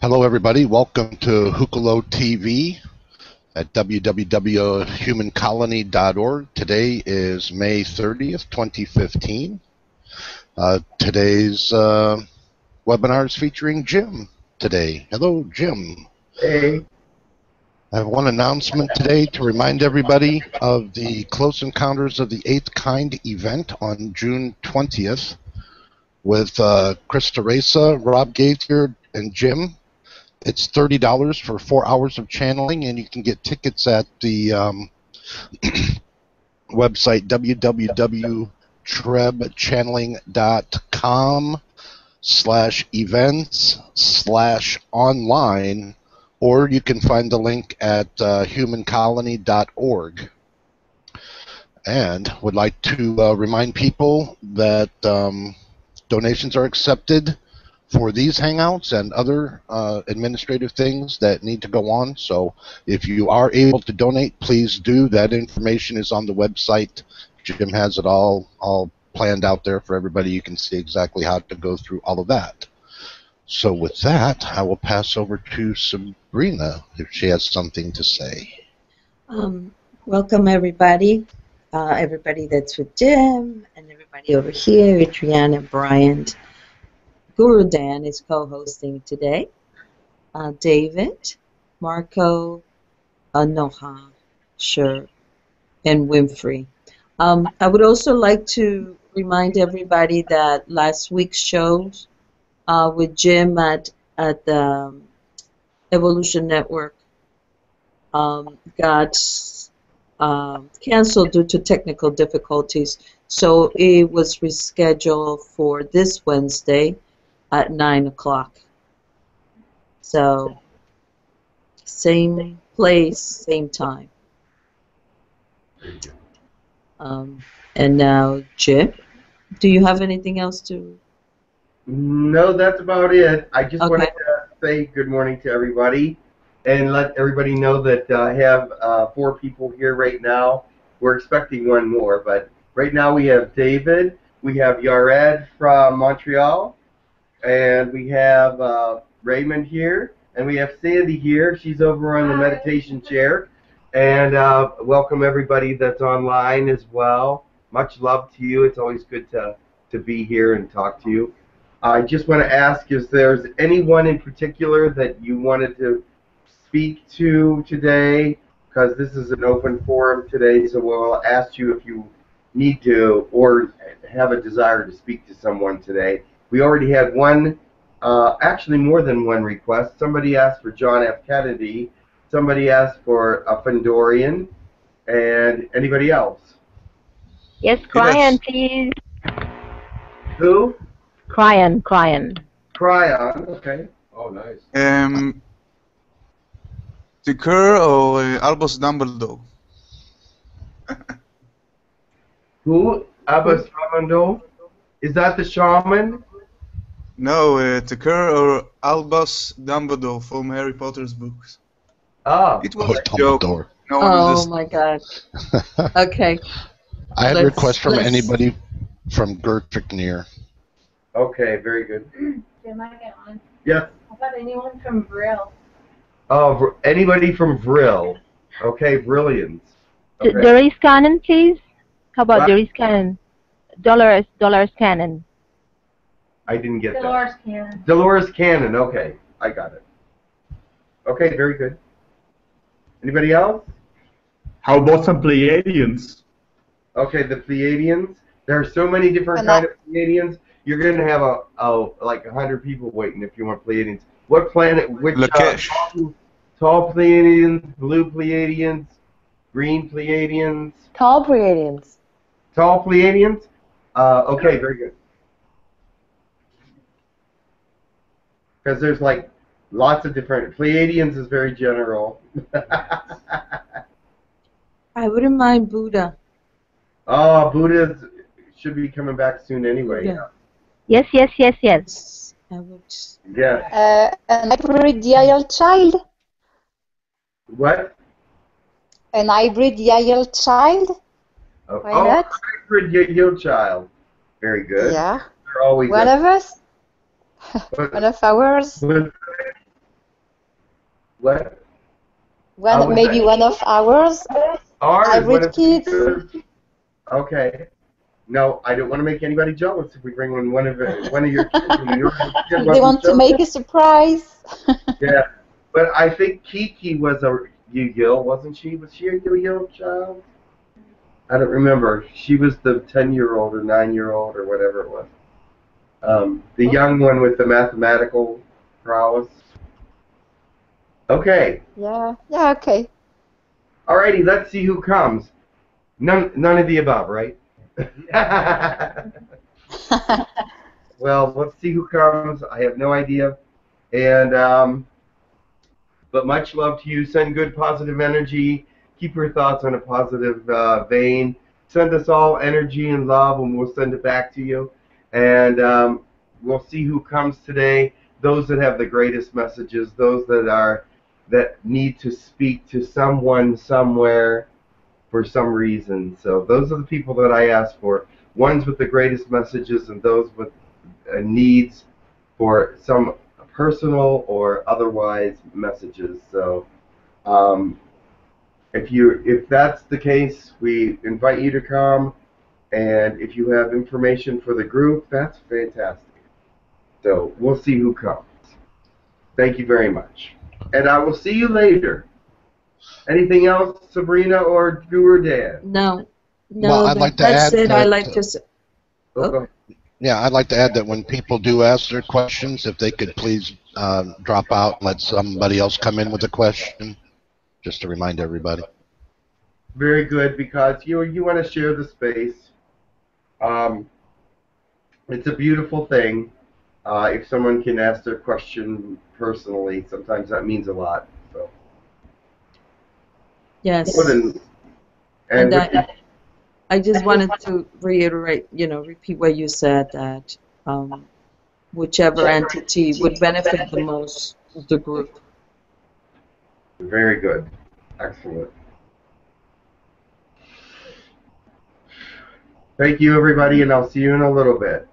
Hello, everybody. Welcome to Hucolo TV at www.humancolony.org. Today is May 30th, 2015. Today's webinar is featuring Jim today. Hello, Jim. Hey. I have one announcement today to remind everybody of the Close Encounters of the Eighth Kind event on June 20th with Chris Teresa, Rob Gaither, and Jim. It's $30 for 4 hours of channeling, and you can get tickets at the website www.trebchannelling.com/events/online, or you can find the link at humancolony.org. And would like to remind people that donations are accepted for these hangouts and other administrative things that need to go on. So if you are able to donate, please do. That information is on the website. Jim has it all planned out there for everybody. You can see exactly how to go through all of that. So with that, I will pass over to Sabrina if she has something to say. Welcome, everybody. Everybody that's with Jim and everybody over here, Adrienne and Brian. Guru Dan is co-hosting today. David, Marco, Noha, Sher, and Winfrey. I would also like to remind everybody that last week's shows with Jim at the Evolution Network got canceled due to technical difficulties. So it was rescheduled for this Wednesday at 9 o'clock. So, same place, same time. And now, Jim, do you have anything else to? No, that's about it. I just wanted to say good morning to everybody and let everybody know that I have 4 people here right now. We're expecting one more, but right now we have David, we have Yahyel from Montreal, and we have Raymond here, and we have Sandy here. She's over on the meditation chair. And welcome everybody that's online as well. Much love to you. It's always good to be here and talk to you. I just want to ask if there's anyone in particular that you wanted to speak to today, because this is an open forum today, so we'll ask you if you need to or have a desire to speak to someone today. We already had one, actually more than one request. Somebody asked for John F. Kennedy, somebody asked for a Fendorian, and anybody else? Yes, Cryon, please. Who? Cryon. Cryon, okay. Oh, nice. Tekkrr or Albus Dumbledore? Who? Albus Dumbledore? Is that the shaman? No, Tekkrr or Albus Dumbledore from Harry Potter's books. Ah. It was a joke. No one my God. Okay. I had a request from anybody from Girk Fitneer. Okay, very good. Can I get on? Yes. How about anyone from Brill? Oh, anybody from Brill. Okay, Brilliance. Okay. Doris Cannon, please. How about Doris Cannon? Dolores Cannon. I didn't get Dolores that. Cannon. Dolores Cannon, okay. I got it. Okay, very good. Anybody else? How about some Pleiadians? Okay, the Pleiadians. There are so many different kinds of Pleiadians. You're going to have like 100 people waiting if you want Pleiadians. What planet? Which tall Pleiadians, blue Pleiadians, green Pleiadians? Tall Pleiadians. Tall Pleiadians? Okay, very good. Because there's like lots of different. Pleiadians is very general. I wouldn't mind Buddha. Oh, Buddha should be coming back soon anyway. Yeah. Yes. I would. Yeah. An hybrid Yahyel child. What? An hybrid Yahyel child. Why not? Hybrid Yahyel child. Very good. Yeah. They're always one of us. One of ours. What? Maybe one of ours. Ours, one Hybrid of kids. Okay. No, I don't want to make anybody jealous if we bring one of your kids. They want to make a surprise. Yeah, but I think Kiki was a Yahyel, wasn't she? Was she a Yahyel child? I don't remember. She was the 10-year-old or 9-year-old or whatever it was. The young one with the mathematical prowess. Okay. Yeah, okay. Alrighty, let's see who comes. None of the above, right? Well, let's see who comes. I have no idea. And but much love to you. Send good positive energy. Keep your thoughts on a positive vein. Send us all energy and love, and we'll send it back to you. And we'll see who comes today. Those that have the greatest messages. Those that need to speak to someone somewhere for some reason. So those are the people that I ask for. Ones with the greatest messages, and those with needs for some personal or otherwise messages. So if that's the case, we invite you to come, and if you have information for the group, that's fantastic. So we'll see who comes. Thank you very much, and I will see you later. Anything else, Sabrina or Drew or Dan? No, Well, I'd like to that's add it. that, I like to say. Go ahead. Yeah, I'd like to add that when people do ask their questions, if they could please drop out and let somebody else come in with a question, just to remind everybody. Very good, because you want to share the space. It's a beautiful thing. If someone can ask their question personally, sometimes that means a lot. So. Yes. And I just wanted to reiterate, repeat what you said, that whichever entity would benefit the most the group. Very good. Excellent. Thank you, everybody, and I'll see you in a little bit.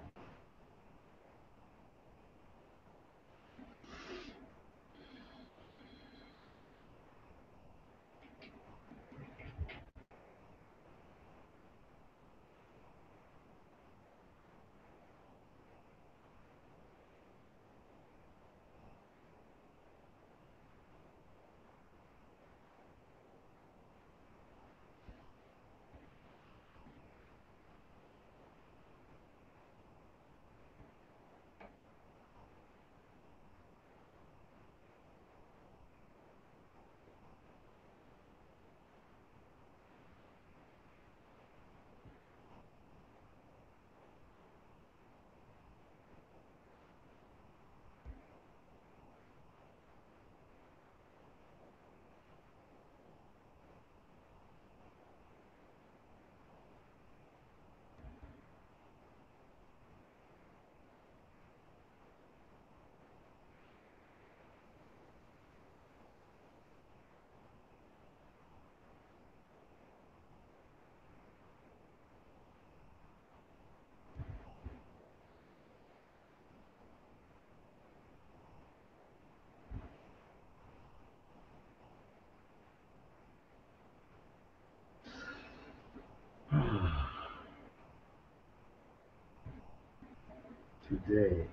Today.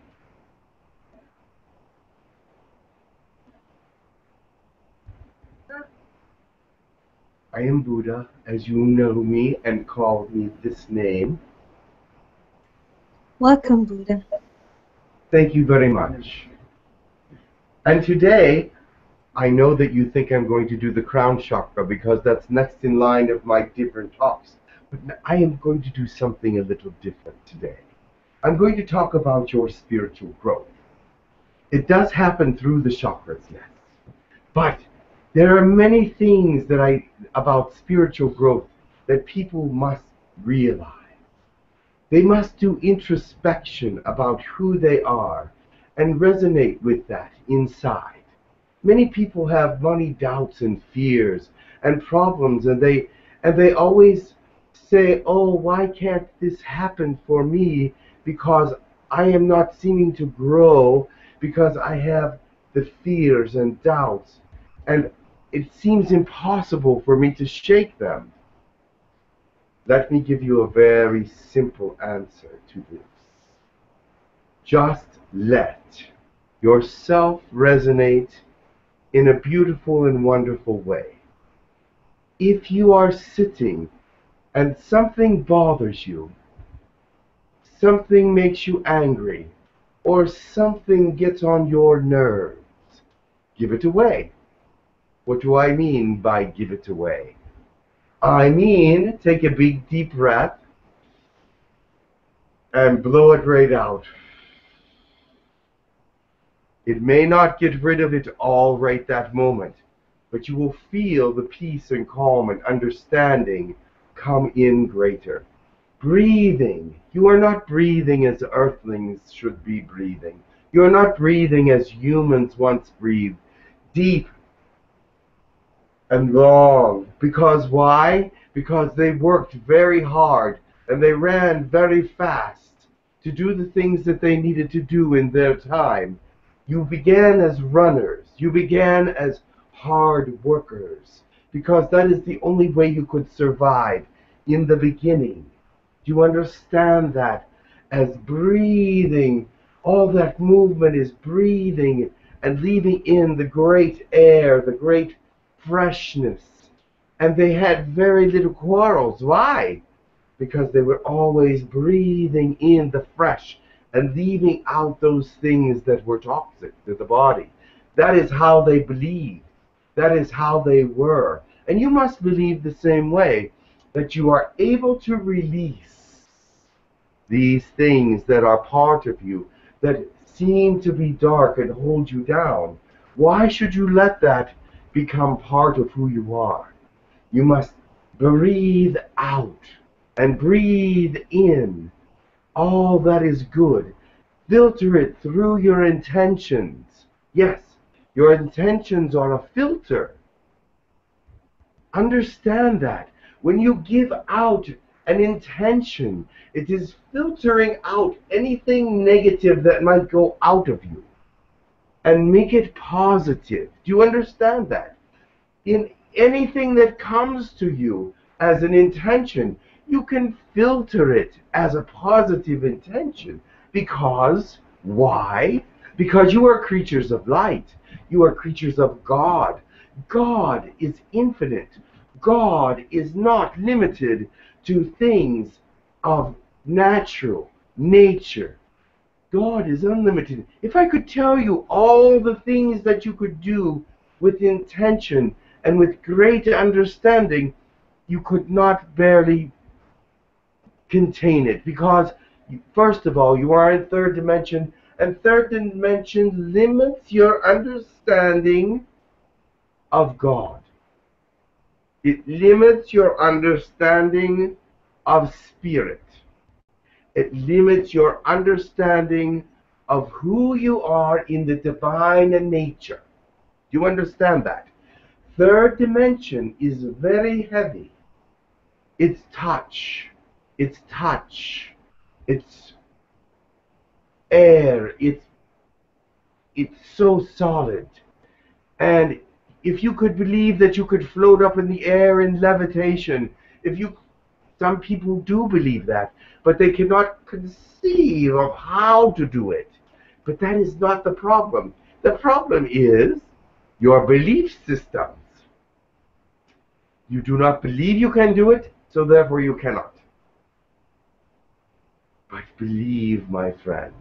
I am Buddha, as you know me and call me this name. Welcome, Buddha. Thank you very much. And today, I know that you think I'm going to do the crown chakra because that's next in line of my different talks. But I am going to do something a little different today. I'm going to talk about your spiritual growth. It does happen through the chakras, yes. But there are many things about spiritual growth that people must realize. They must do introspection about who they are and resonate with that inside. Many people have many doubts and fears and problems, and they always say, "Oh, why can't this happen for me? Because I am not seeming to grow, because I have the fears and doubts." and it seems impossible for me to shake them. Let me give you a very simple answer to this. Just let yourself resonate in a beautiful and wonderful way. If you are sitting and something bothers you, something makes you angry, or something gets on your nerves, give it away. What do I mean by give it away? I mean, take a big deep breath and blow it right out. It may not get rid of it all right that moment, but you will feel the peace and calm and understanding come in greater. Breathing. You are not breathing as earthlings should be breathing. You are not breathing as humans once breathed. Deep and long. Because why? Because they worked very hard and they ran very fast to do the things that they needed to do in their time. You began as runners. You began as hard workers because that is the only way you could survive in the beginning. Do you understand that? As breathing, all that movement is breathing and leaving in the great air, the great freshness. And they had very little quarrels. Why? Because they were always breathing in the fresh and leaving out those things that were toxic to the body. That is how they believed. That is how they were. And you must believe the same way, that you are able to release these things that are part of you, that seem to be dark and hold you down. Why should you let that become part of who you are? You must breathe out and breathe in all that is good. Filter it through your intentions. Yes, your intentions are a filter. Understand that. When you give out an intention, it is filtering out anything negative that might go out of you and make it positive. Do you understand that? In anything that comes to you as an intention, you can filter it as a positive intention. Because, why? Because you are creatures of light. You are creatures of God. God is infinite. God is not limited to things of natural nature. God is unlimited. If I could tell you all the things that you could do with intention and with great understanding, you could not barely contain it. Because, first of all, you are in third dimension, and third dimension limits your understanding of God. It limits your understanding of spirit. It limits your understanding of who you are in the divine nature. Do you understand that? Third dimension is very heavy. It's touch. It's touch. It's air. It's so solid. And if you could believe that you could float up in the air in levitation, some people do believe that, but they cannot conceive of how to do it. But that is not the problem. The problem is your belief systems. You do not believe you can do it, so therefore you cannot. But believe, my friends,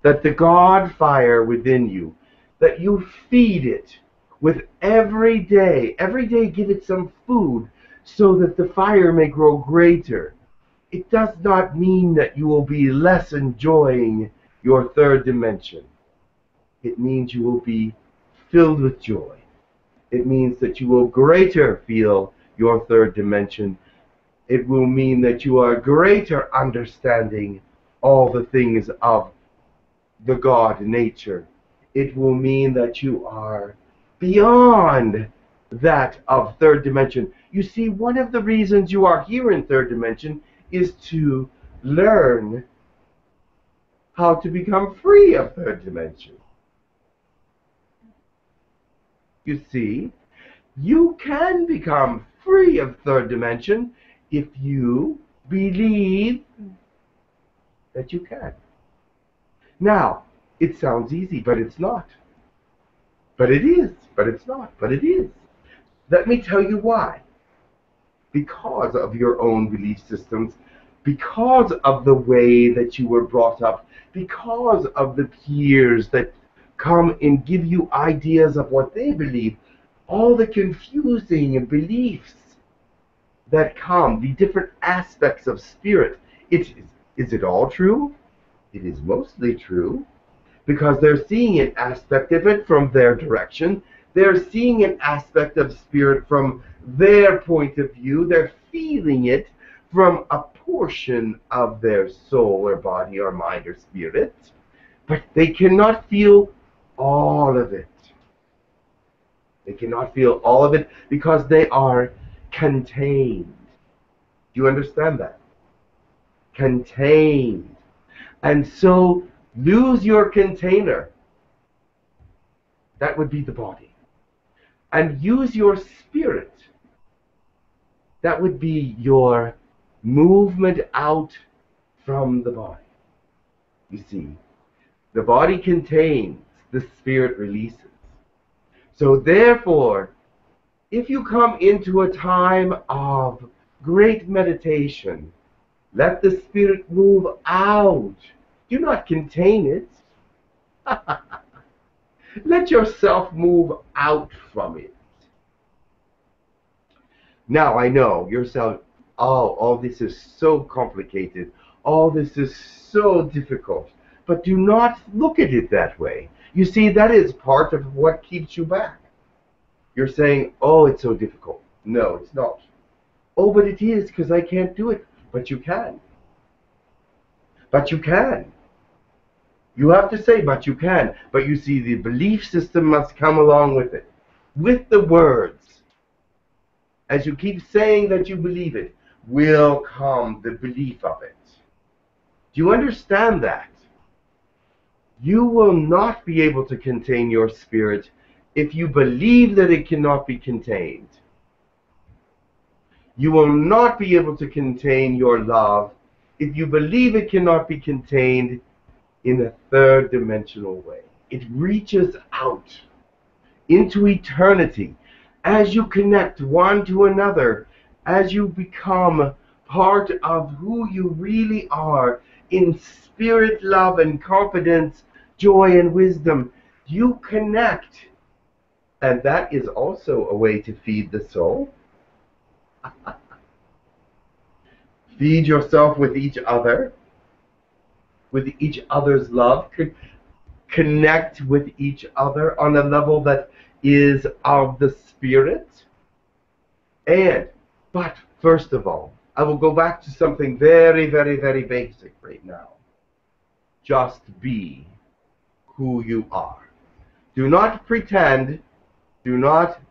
that the God fire within you, that you feed it with every day give it some food so that the fire may grow greater. It does not mean that you will be less enjoying your third dimension. It means you will be filled with joy. It means that you will greater feel your third dimension. It will mean that you are greater understanding all the things of the God nature. It will mean that you are beyond that of third dimension. You see, one of the reasons you are here in third dimension is to learn how to become free of third dimension. You see, You can become free of third dimension if you believe that you can. Now, it sounds easy, but it's not. But it is. But it's not. But it is. Let me tell you why. Because of your own belief systems, because of the way that you were brought up, because of the peers that come and give you ideas of what they believe, all the confusing beliefs that come, the different aspects of spirit. Is it all true? It is mostly true, because they're seeing an aspect of it from their direction. They're seeing an aspect of spirit from their point of view. They're feeling it from a portion of their soul or body or mind or spirit, but they cannot feel all of it. They cannot feel all of it because they are contained. Do you understand that? Contained. And so lose your container. That would be the body. And use your spirit. That would be your movement out from the body. You see, the body contains, the spirit releases. So therefore, if you come into a time of great meditation, let the spirit move out. Do not contain it. Let yourself move out from it. Now I know yourself, oh, all this is so complicated. All this is so difficult. But do not look at it that way. You see, that is part of what keeps you back. You're saying, oh, it's so difficult. No, it's not. Oh, but it is, because I can't do it. But you can. But you can. You have to say, but you can. But you see, the belief system must come along with it. With the words. As you keep saying that you believe it, will come the belief of it. Do you understand that? You will not be able to contain your spirit if you believe that it cannot be contained. You will not be able to contain your love if you believe it cannot be contained in a third dimensional way. It reaches out into eternity as you connect one to another, as you become part of who you really are in spirit, love, and confidence, joy, and wisdom. You connect. And that is also a way to feed the soul. Feed yourself with each other, with each other's love. Connect with each other on a level that is of the spirit. But first of all, I will go back to something very, very, very basic right now. Just be who you are. Do not pretend. Do not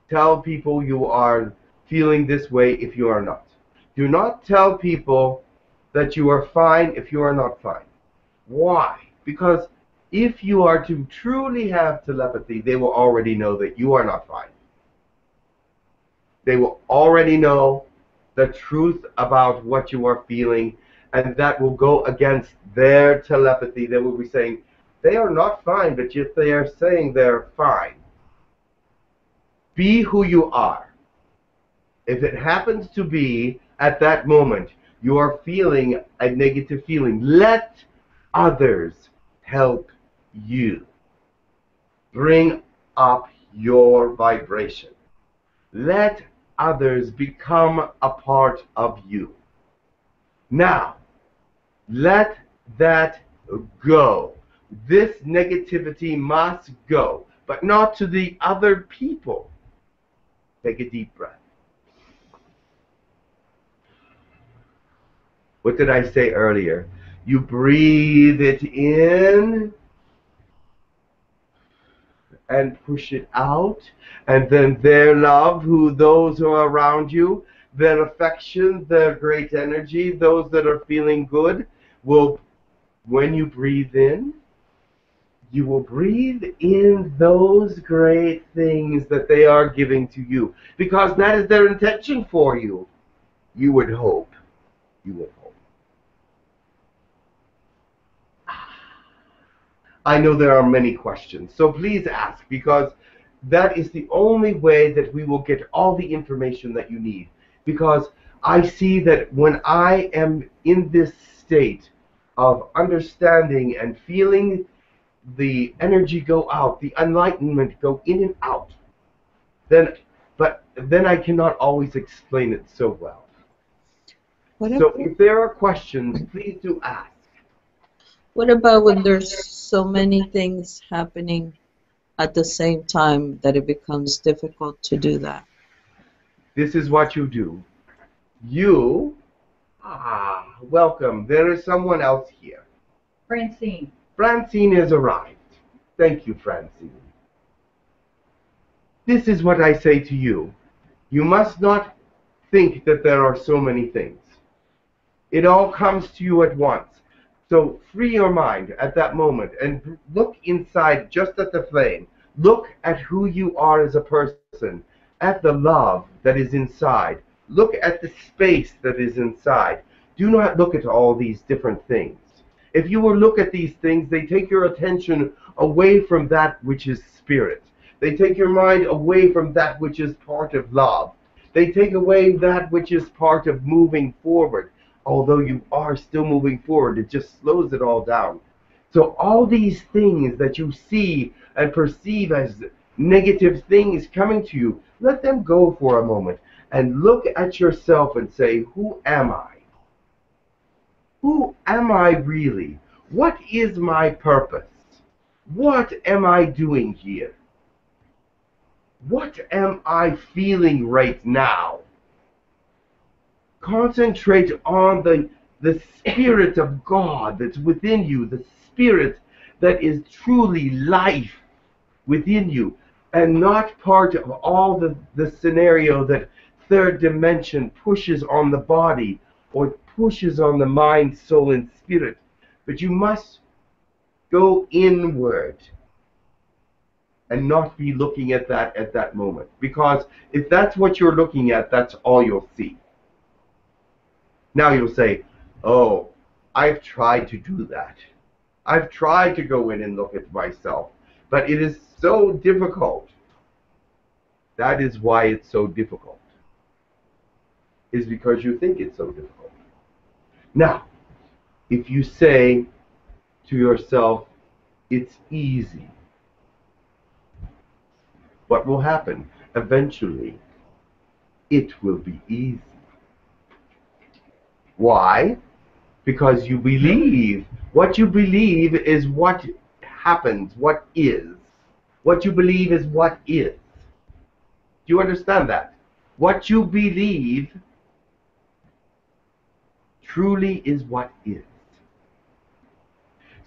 tell people you are feeling this way if you are not. Do not tell people that you are fine if you are not fine. Why? Because if you are to truly have telepathy, they will already know that you are not fine. They will already know the truth about what you are feeling, and that will go against their telepathy. They will be saying, they are not fine, but yet they are saying they're fine. Be who you are. If it happens to be at that moment you are feeling a negative feeling, let others help you. Bring up your vibration. Let others become a part of you. Now, let that go. This negativity must go, but not to the other people. Take a deep breath. What did I say earlier? You breathe it in and push it out, and then their love, those who are around you, their affection, their great energy, those that are feeling good, will, when you breathe in, you will breathe in those great things that they are giving to you, because that is their intention for you. You would hope. You would hope. I know there are many questions, so please ask, because that is the only way that we will get all the information that you need. Because I see that when I am in this state of understanding and feeling the energy go out, the enlightenment go in and out, then I cannot always explain it so well. So if there are questions, please do ask. What about when there's so many things happening at the same time that it becomes difficult to do that? This is what you do. You, welcome. There is someone else here. Francine. Francine has arrived. Thank you, Francine. This is what I say to you. You must not think that there are so many things. It all comes to you at once. So free your mind at that moment and look inside just at the flame. Look at who you are as a person, at the love that is inside. Look at the space that is inside. Do not look at all these different things. If you will look at these things, they take your attention away from that which is spirit. They take your mind away from that which is part of love. They take away that which is part of moving forward. Although you are still moving forward, it just slows it all down. So all these things that you see and perceive as negative things coming to you, let them go for a moment and look at yourself and say, who am I? Who am I really? What is my purpose? What am I doing here? What am I feeling right now? Concentrate on the Spirit of God that's within you, the Spirit that is truly life within you, and not part of all the scenario that third dimension pushes on the body or pushes on the mind, soul, and spirit. But you must go inward and not be looking at that moment. Because if that's what you're looking at, that's all you'll see. Now you'll say, oh, I've tried to do that. I've tried to go in and look at myself, but it is so difficult. That is why it's so difficult. Is because you think it's so difficult. Now, if you say to yourself, it's easy, what will happen? Eventually, it will be easy. Why? Because you believe. What you believe is what happens, what is. What you believe is what is. Do you understand that? What you believe truly is what is.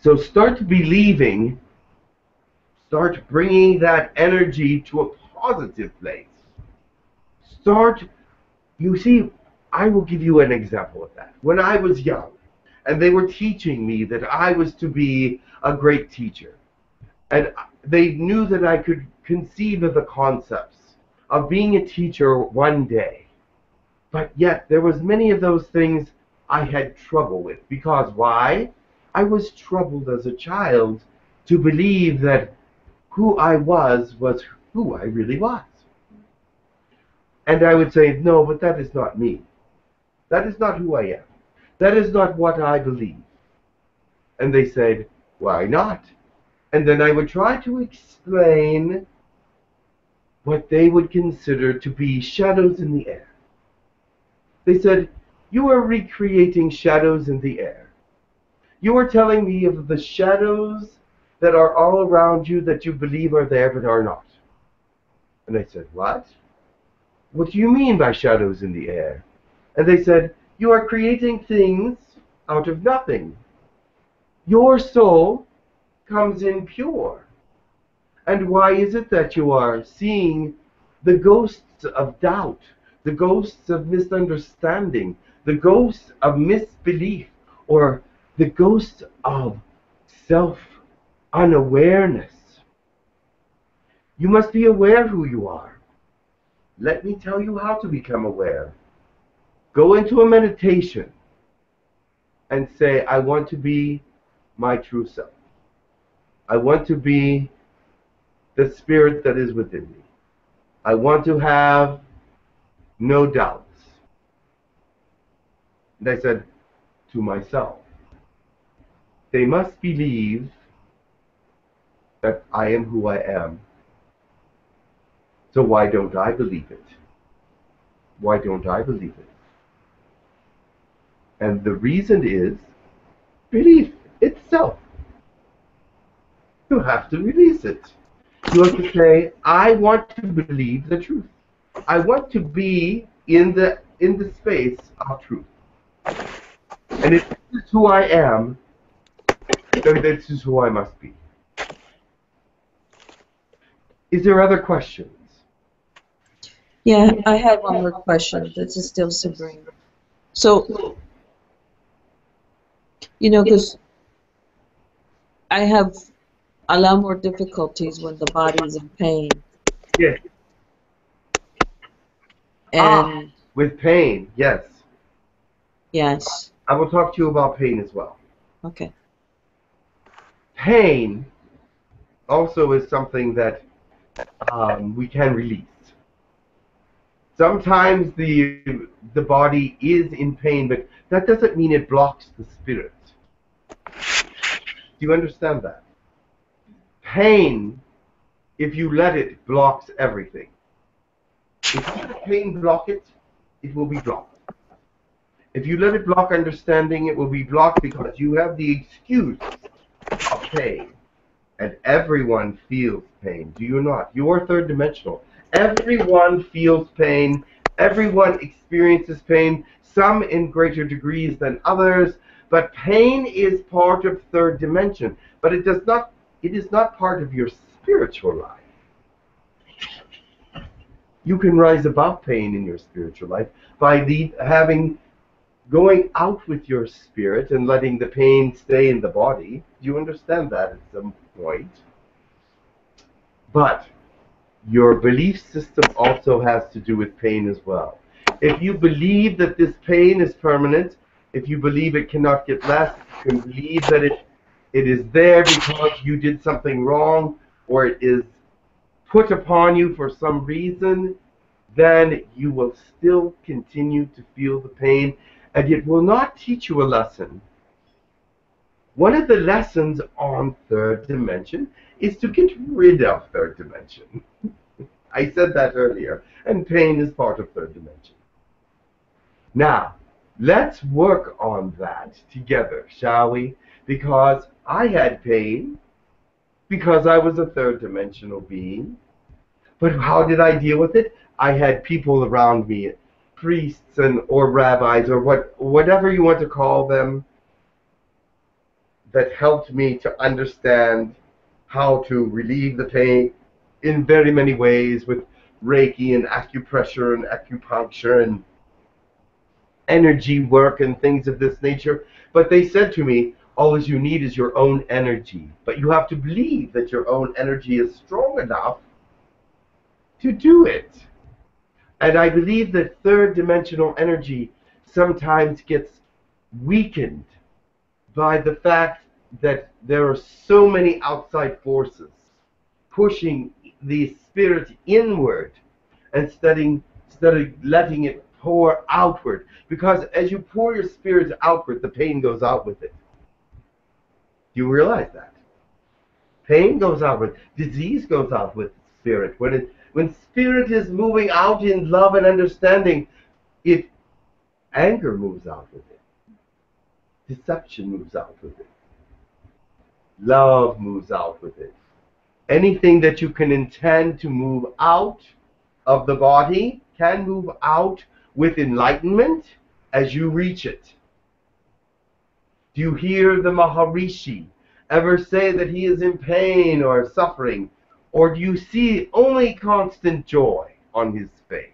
So start believing, start bringing that energy to a positive place. You see, I will give you an example of that. When I was young, and they were teaching me that I was to be a great teacher, and they knew that I could conceive of the concepts of being a teacher one day, but yet there was many of those things I had trouble with. Because why? I was troubled as a child to believe that who I was who I really was. And I would say, no, but that is not me. That is not who I am. That is not what I believe. And they said, why not? And then I would try to explain what they would consider to be shadows in the air. They said, you are recreating shadows in the air. You are telling me of the shadows that are all around you that you believe are there but are not. And I said, what? What do you mean by shadows in the air? And they said, you are creating things out of nothing. Your soul comes in pure. And why is it that you are seeing the ghosts of doubt, the ghosts of misunderstanding, the ghosts of misbelief, or the ghosts of unawareness. You must be aware who you are. Let me tell you how to become aware. Go into a meditation and say, I want to be my true self. I want to be the spirit that is within me. I want to have no doubts. And I said to myself, they must believe that I am who I am. So why don't I believe it? Why don't I believe it? And the reason is belief itself. You have to release it. You have to say, I want to believe the truth. I want to be in the space of truth. And if this is who I am, then this is who I must be. Is there other questions? Yeah, I had one more question. This is still Sabrina. So, you know, because I have a lot more difficulties when the body is in pain. Yes. And with pain, yes. Yes. I will talk to you about pain as well. Okay. Pain also is something that we can release. Sometimes the body is in pain, but that doesn't mean it blocks the spirit. Do you understand that? Pain, if you let it, blocks everything. If you let pain block it, it will be blocked. If you let it block understanding, it will be blocked because you have the excuse of pain. And everyone feels pain. Do you not? You are third dimensional. Everyone feels pain. Everyone experiences pain, some in greater degrees than others. But pain is part of third dimension. But it is not part of your spiritual life. You can rise above pain in your spiritual life by going out with your spirit and letting the pain stay in the body. Do you understand that at some point? But your belief system also has to do with pain as well. If you believe that this pain is permanent, if you believe it cannot get less, you can believe that it is there because you did something wrong, or it is put upon you for some reason, then you will still continue to feel the pain, and it will not teach you a lesson. One of the lessons on third dimension is to get rid of third dimension. I said that earlier, and pain is part of third dimension. Now, let's work on that together, shall we? Because I had pain, because I was a third dimensional being. But how did I deal with it? I had people around me, priests or rabbis or whatever you want to call them, that helped me to understand how to relieve the pain in very many ways with Reiki and acupressure and acupuncture and energy work and things of this nature. But they said to me, all you need is your own energy. But you have to believe that your own energy is strong enough to do it. And I believe that third dimensional energy sometimes gets weakened by the fact that there are so many outside forces pushing the spirit inward instead of letting it pour outward. Because as you pour your spirit outward, the pain goes out with it. Do you realize that? Pain goes outward. Disease goes out with spirit. When spirit is moving out in love and understanding, anger moves out with it. Deception moves out with it. Love moves out with it. Anything that you can intend to move out of the body can move out with enlightenment as you reach it. Do you hear the Maharishi ever say that he is in pain or suffering? Or do you see only constant joy on his face?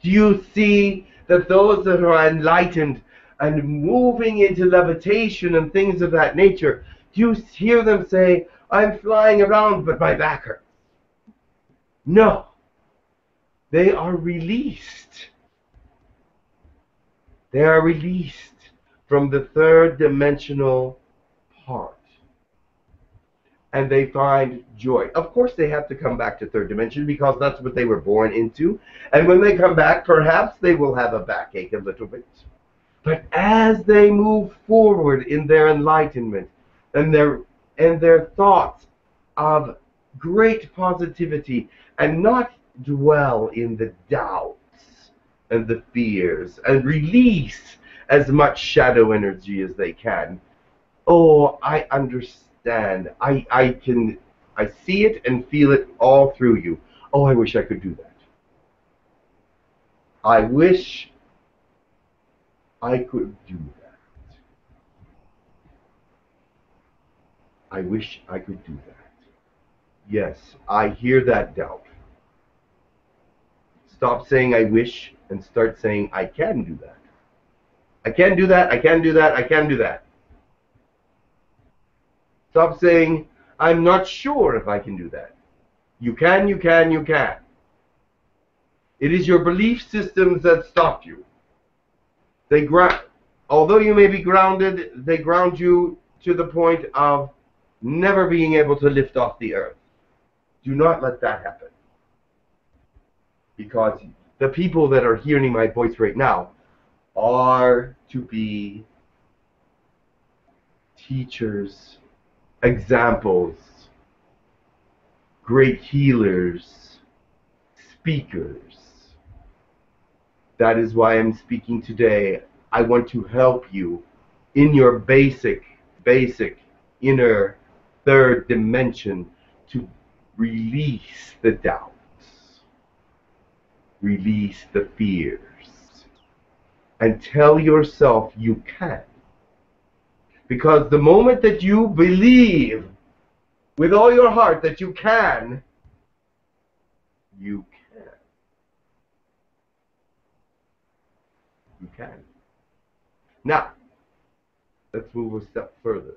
Do you see that those that are enlightened and moving into levitation and things of that nature, you hear them say, I'm flying around, but my back hurts. No. They are released. They are released from the third dimensional part. And they find joy. Of course, they have to come back to third dimension because that's what they were born into. And when they come back, perhaps they will have a backache a little bit. But as they move forward in their enlightenment and their thoughts of great positivity and not dwell in the doubts and the fears and release as much shadow energy as they can. Oh, I understand. I see it and feel it all through you. Oh, I wish I could do that. I wish I could do that. I wish I could do that. Yes, I hear that doubt. Stop saying I wish and start saying I can do that. I can do that, I can do that, I can do that. Stop saying I'm not sure if I can do that. You can, you can, you can. It is your belief systems that stop you. Although you may be grounded, they ground you to the point of never being able to lift off the earth. Do not let that happen. Because the people that are hearing my voice right now are to be teachers, examples, great healers, speakers. That is why I'm speaking today. I want to help you in your basic inner third dimension to release the doubts, release the fears, and tell yourself you can. Because the moment that you believe with all your heart that you can, you can. You can. Now, let's move a step further.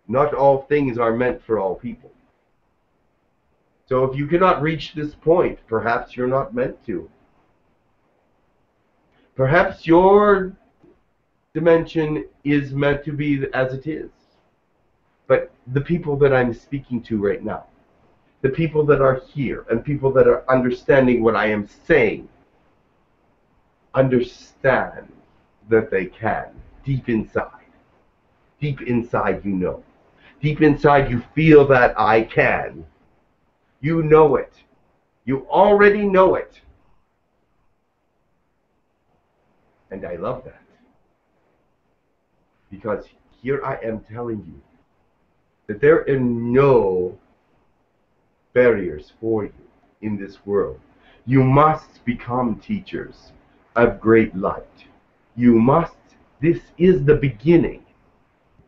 Not all things are meant for all people. So if you cannot reach this point, perhaps you're not meant to. Perhaps your dimension is meant to be as it is. But the people that I'm speaking to right now, the people that are here and people that are understanding what I am saying, understand that they can, deep inside. Deep inside you know. Deep inside you feel that I can. You know it. You already know it. And I love that. Because here I am telling you that there are no barriers for you in this world. You must become teachers of great light. You must. This is the beginning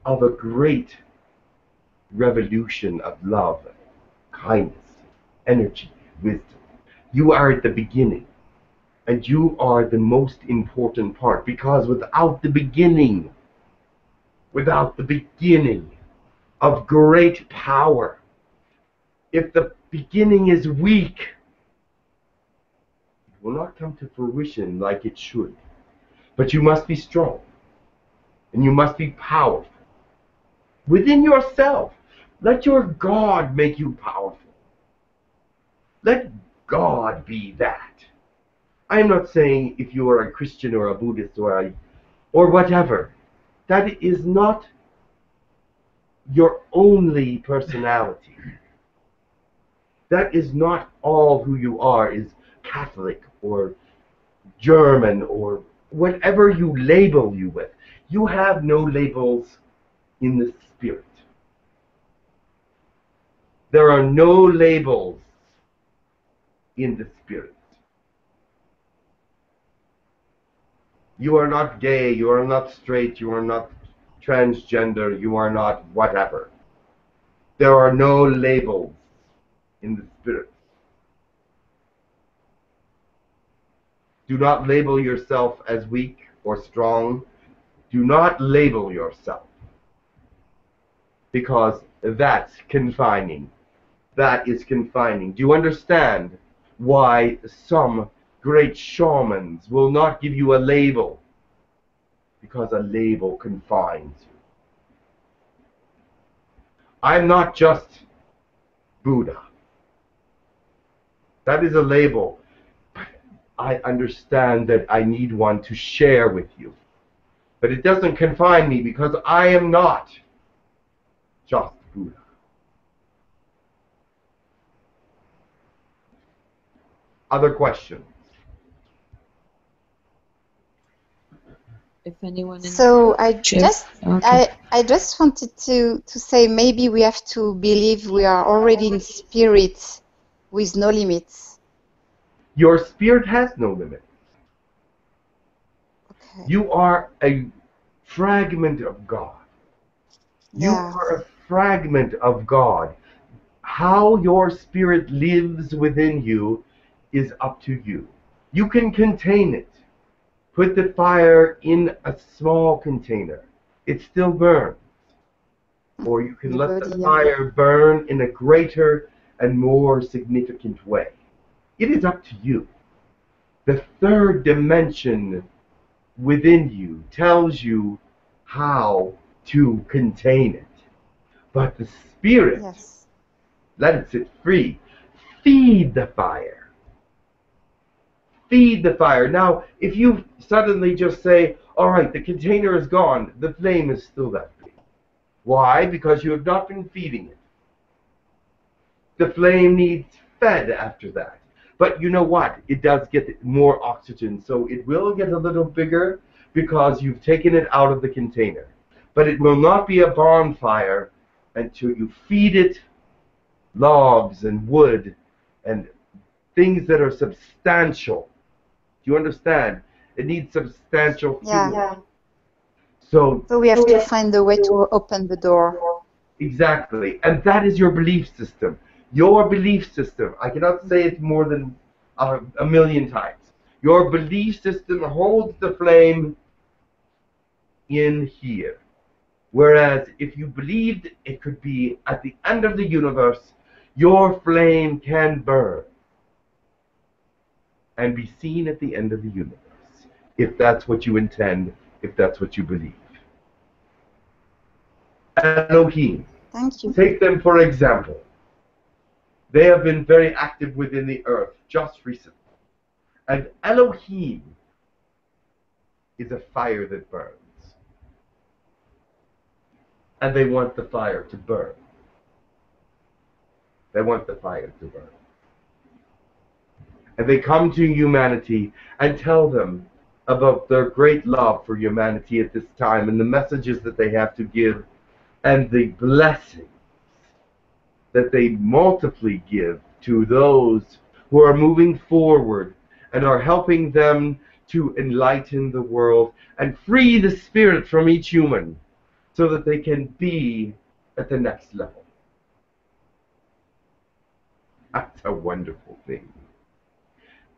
of a great revolution of love, kindness, energy, wisdom. You are at the beginning, and you are the most important part, because without the beginning of great power, if the beginning is weak, it will not come to fruition like it should. But you must be strong, and you must be powerful. Within yourself, let your God make you powerful. Let God be that. I am not saying if you are a Christian or a Buddhist or whatever. That is not your only personality. That is not all who you are, is Catholic or German or whatever you label you with. You have no labels in the spirit. There are no labels in the spirit. You are not gay, you are not straight, you are not transgender, you are not whatever. There are no labels in the spirit. Do not label yourself as weak or strong Do not label yourself, because that's confining. That is confining. Do you understand why some great shamans will not give you a label? Because a label confines you. I'm not just Buddha. That is a label. I understand that I need one to share with you. But it doesn't confine me, because I am not just Buddha. Other questions? If anyone in So I Jeff? just Okay. I just wanted to say maybe we have to believe we are already in spirit with no limits. Your spirit has no limit. Okay. You are a fragment of God. You Yeah. are a fragment of God. How your spirit lives within you is up to you. You can contain it. Put the fire in a small container. It still burns. Or you can The let body, the yeah. fire burn in a greater and more significant way. It is up to you. The third dimension within you tells you how to contain it. But the spirit, Yes. let it sit free. Feed the fire. Feed the fire. Now, if you suddenly just say, all right, the container is gone, the flame is still that big. Why? Because you have not been feeding it. The flame needs fed after that. But you know what? It does get more oxygen, so it will get a little bigger because you've taken it out of the container. But it will not be a bonfire until you feed it logs and wood and things that are substantial. Do you understand? It needs substantial fuel. Yeah. So So we have to find a way to open the door. exactly. And that is your belief system. Your belief system. I cannot say it more than a million times. Your belief system holds the flame in here. Whereas if you believed it could be at the end of the universe, your flame can burn and be seen at the end of the universe. If that's what you intend, if that's what you believe. Elohim. Thank you. Take them for example. They have been very active within the earth just recently. And Elohim is a fire that burns. And they want the fire to burn. They want the fire to burn. And they come to humanity and tell them about their great love for humanity at this time and the messages that they have to give and the blessings that they multiply give to those who are moving forward and are helping them to enlighten the world and free the spirit from each human so that they can be at the next level. That's a wonderful thing.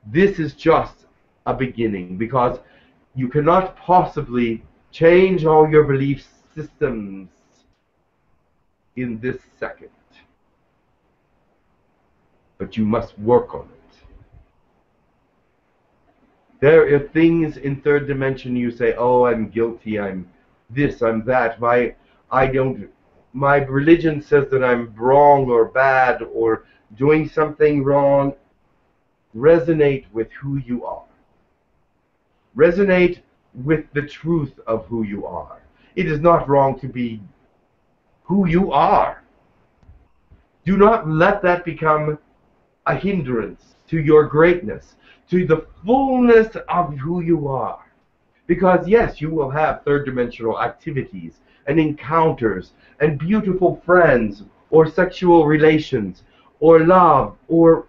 This is just a beginning, because you cannot possibly change all your belief systems in this second. But you must work on it. There are things in third dimension you say, oh, I'm guilty, I'm this, I'm that. My religion says that I'm wrong or bad or doing something wrong. Resonate with who you are. Resonate with the truth of who you are. It is not wrong to be who you are. Do not let that become a hindrance to your greatness, to the fullness of who you are. Because yes, you will have third dimensional activities and encounters and beautiful friends or sexual relations or love, or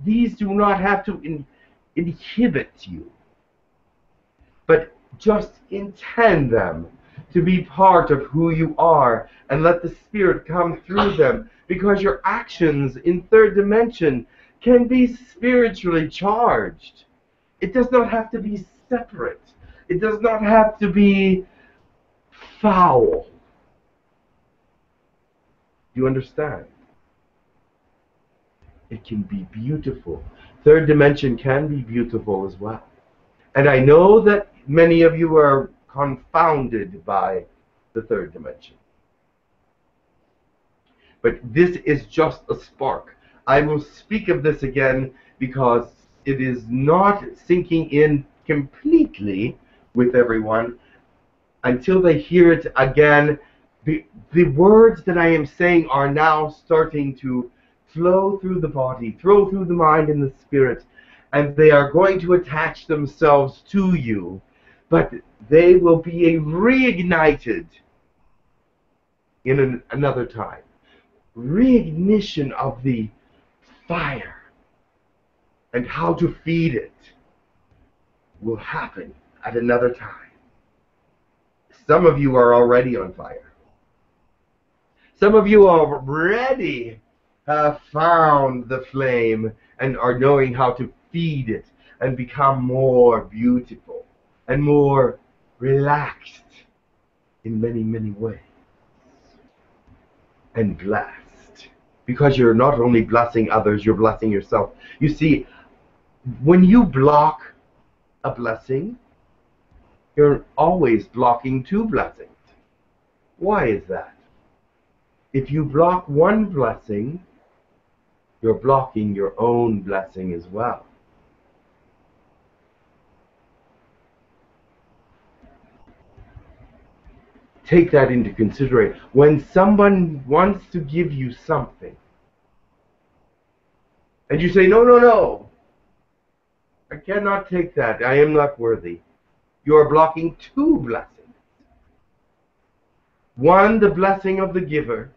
these do not have to inhibit you. But just intend them to be part of who you are and let the spirit come through them, because your actions in third dimension can be spiritually charged. It does not have to be separate. It does not have to be foul. Do you understand? It can be beautiful. Third dimension can be beautiful as well. And I know that many of you are confounded by the third dimension. But this is just a spark. I will speak of this again because it is not sinking in completely with everyone until they hear it again. The words that I am saying are now starting to flow through the body, flow through the mind and the spirit, and they are going to attach themselves to you, but they will be reignited in another time. Reignition of the fire and how to feed it will happen at another time. Some of you are already on fire. Some of you already have found the flame and are knowing how to feed it and become more beautiful and more relaxed in many, many ways. And blessed. Because you're not only blessing others, you're blessing yourself. You see, when you block a blessing, you're always blocking two blessings. Why is that? If you block one blessing, you're blocking your own blessing as well. Take that into consideration. When someone wants to give you something, and you say, no, no, no, I cannot take that, I am not worthy, you are blocking two blessings. One, the blessing of the giver,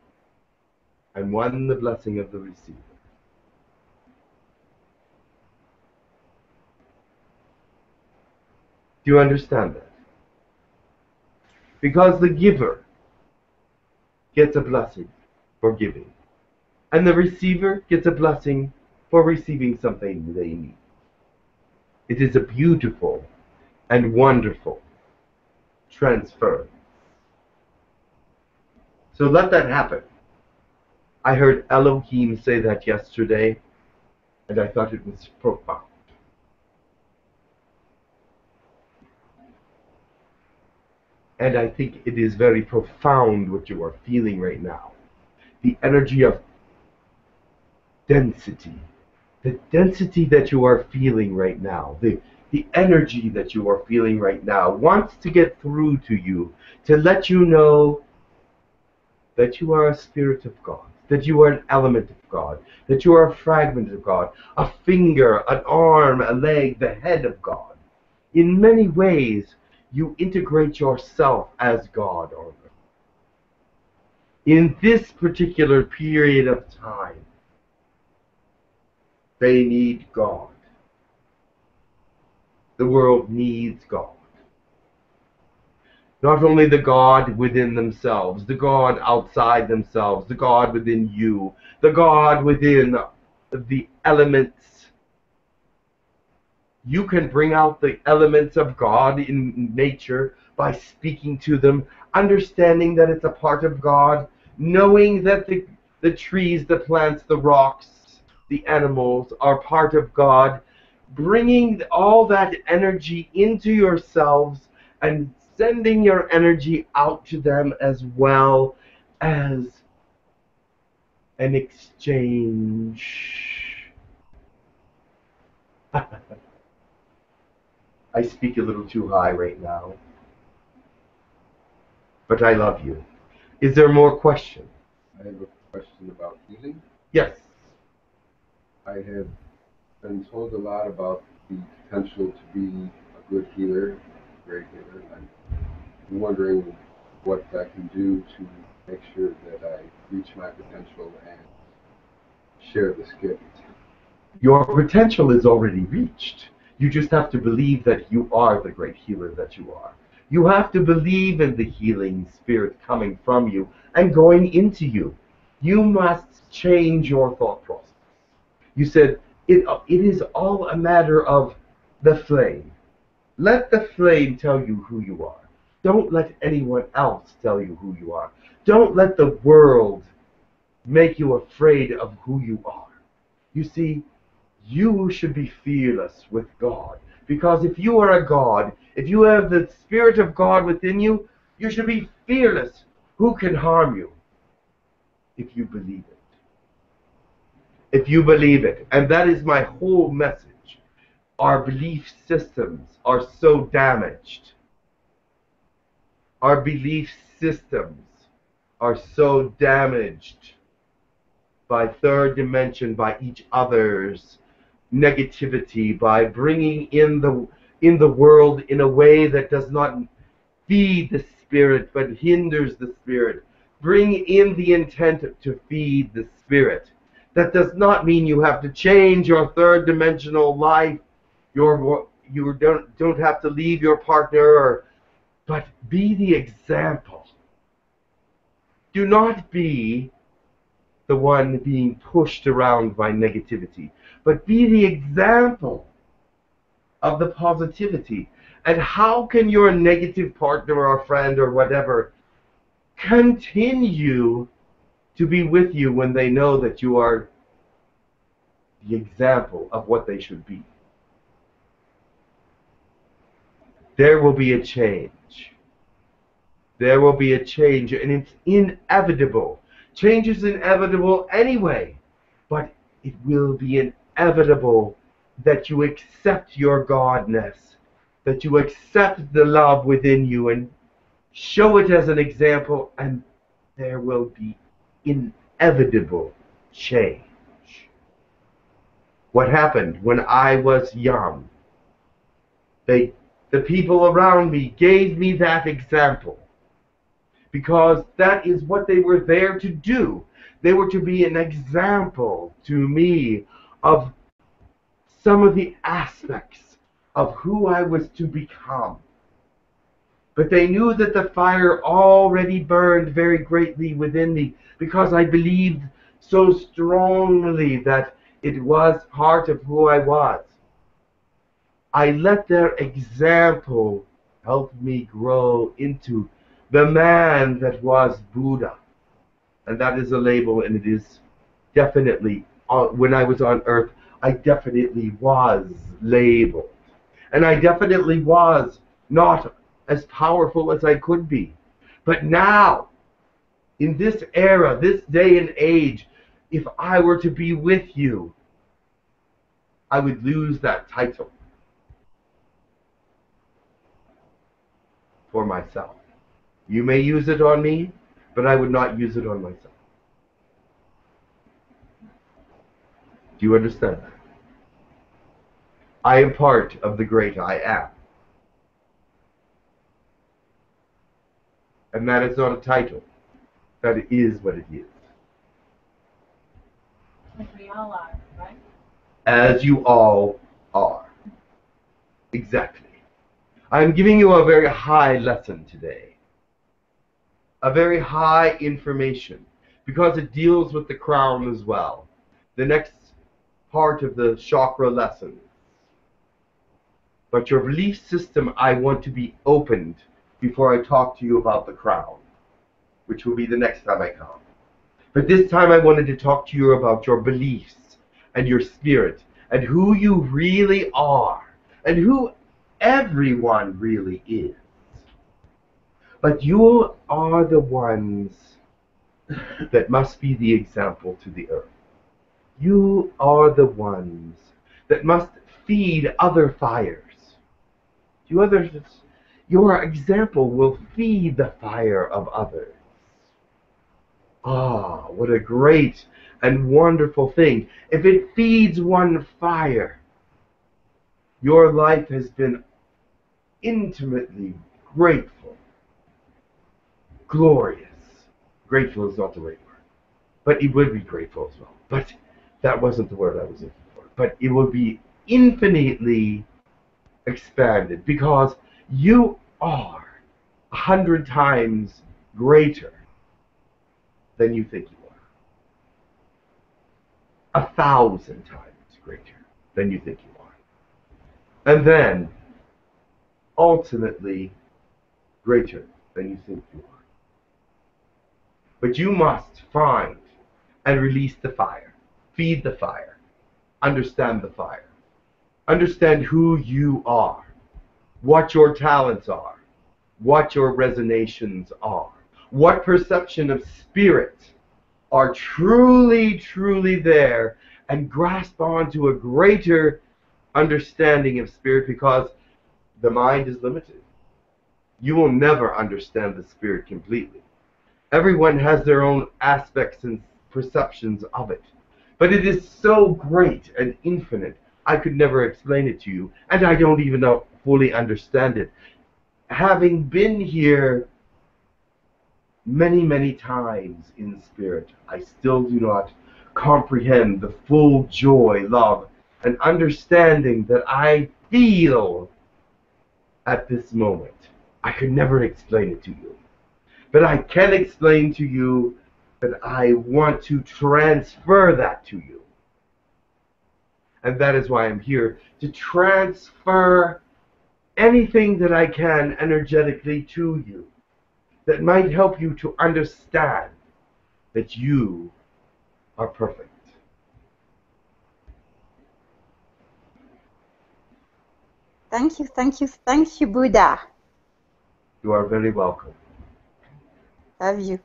and one, the blessing of the receiver. Do you understand that? Because the giver gets a blessing for giving, and the receiver gets a blessing for receiving something they need. It is a beautiful and wonderful transfer. So let that happen. I heard Elohim say that yesterday, and I thought it was profound. And I think it is very profound what you are feeling right now. The energy of density. The density that you are feeling right now. The energy that you are feeling right now wants to get through to you to let you know that you are a spirit of God, that you are an element of God, that you are a fragment of God, a finger, an arm, a leg, the head of God. In many ways, you integrate yourself as God on earth. In this particular period of time, they need God. The world needs God. Not only the God within themselves, the God outside themselves, the God within you, the God within the elements. You can bring out the elements of God in nature by speaking to them, understanding that it's a part of God, knowing that the trees, the plants, the rocks, the animals are part of God, bringing all that energy into yourselves and sending your energy out to them as well as an exchange. I speak a little too high right now, but I love you. Is there more questions? I have a question about healing. Yes. I have been told a lot about the potential to be a good healer, a great healer. I'm wondering what I can do to make sure that I reach my potential and share this gift. Your potential is already reached. You just have to believe that you are the great healer that you are. You have to believe in the healing spirit coming from you and going into you. You must change your thought process. You said, it is all a matter of the flame. Let the flame tell you who you are. Don't let anyone else tell you who you are. Don't let the world make you afraid of who you are. You see, you should be fearless with God. Because if you are a God, if you have the Spirit of God within you, you should be fearless. Who can harm you? If you believe it. If you believe it. And that is my whole message. Our belief systems are so damaged. Our belief systems are so damaged by third dimension, by each other's negativity, by bringing in the world in a way that does not feed the spirit but hinders the spirit. Bring in the intent to feed the spirit. That does not mean you have to change your third dimensional life. You don't have to leave your partner, but be the example. Do not be the one being pushed around by negativity, but be the example of the positivity. And how can your negative partner or friend or whatever continue to be with you when they know that you are the example of what they should be? There will be a change. There will be a change, and it's inevitable. Change is inevitable anyway, but it will be inevitable that you accept your Godness, that you accept the love within you and show it as an example, and there will be inevitable change. What happened when I was young? The people around me gave me that example, because that is what they were there to do. They were to be an example to me of some of the aspects of who I was to become. But they knew that the fire already burned very greatly within me, because I believed so strongly that it was part of who I was. I let their example help me grow into the man that was Buddha. And that is a label, and it is definitely, when I was on earth, I definitely was labeled. And I definitely was not as powerful as I could be. But now, in this era, this day and age, if I were to be with you, I would lose that title for myself. You may use it on me, but I would not use it on myself. Do you understand that? I am part of the great I am. And that is not a title. That is what it is. Like we all are, right? As you all are. Exactly. I'm giving you a very high lesson today. A very high information, because it deals with the crown as well. The next part of the chakra lesson. But your belief system, I want to be opened before I talk to you about the crown, which will be the next time I come. But this time I wanted to talk to you about your beliefs and your spirit and who you really are and who everyone really is. But you are the ones that must be the example to the earth. You are the ones that must feed other fires. Your example will feed the fire of others. Ah, what a great and wonderful thing. If it feeds one fire, your life has been intimately grateful, glorious. Grateful is not the right word, but it would be grateful as well. But that wasn't the word I was looking for. But it will be infinitely expanded, because you are 100 times greater than you think you are. 1,000 times greater than you think you are. And then, ultimately, greater than you think you are. But you must find and release the fire, feed the fire, understand the fire, understand who you are, what your talents are, what your resonations are, what perception of spirit are truly, truly there, and grasp onto a greater understanding of spirit, because the mind is limited. You will never understand the spirit completely. Everyone has their own aspects and perceptions of it. But it is so great and infinite, I could never explain it to you, and I don't even fully understand it. Having been here many, many times in spirit, I still do not comprehend the full joy, love, and understanding that I feel at this moment. I could never explain it to you. But I can explain to you that I want to transfer that to you. And that is why I'm here, to transfer anything that I can energetically to you that might help you to understand that you are perfect. Thank you, thank you, thank you, Buddha. You are very welcome. Love you.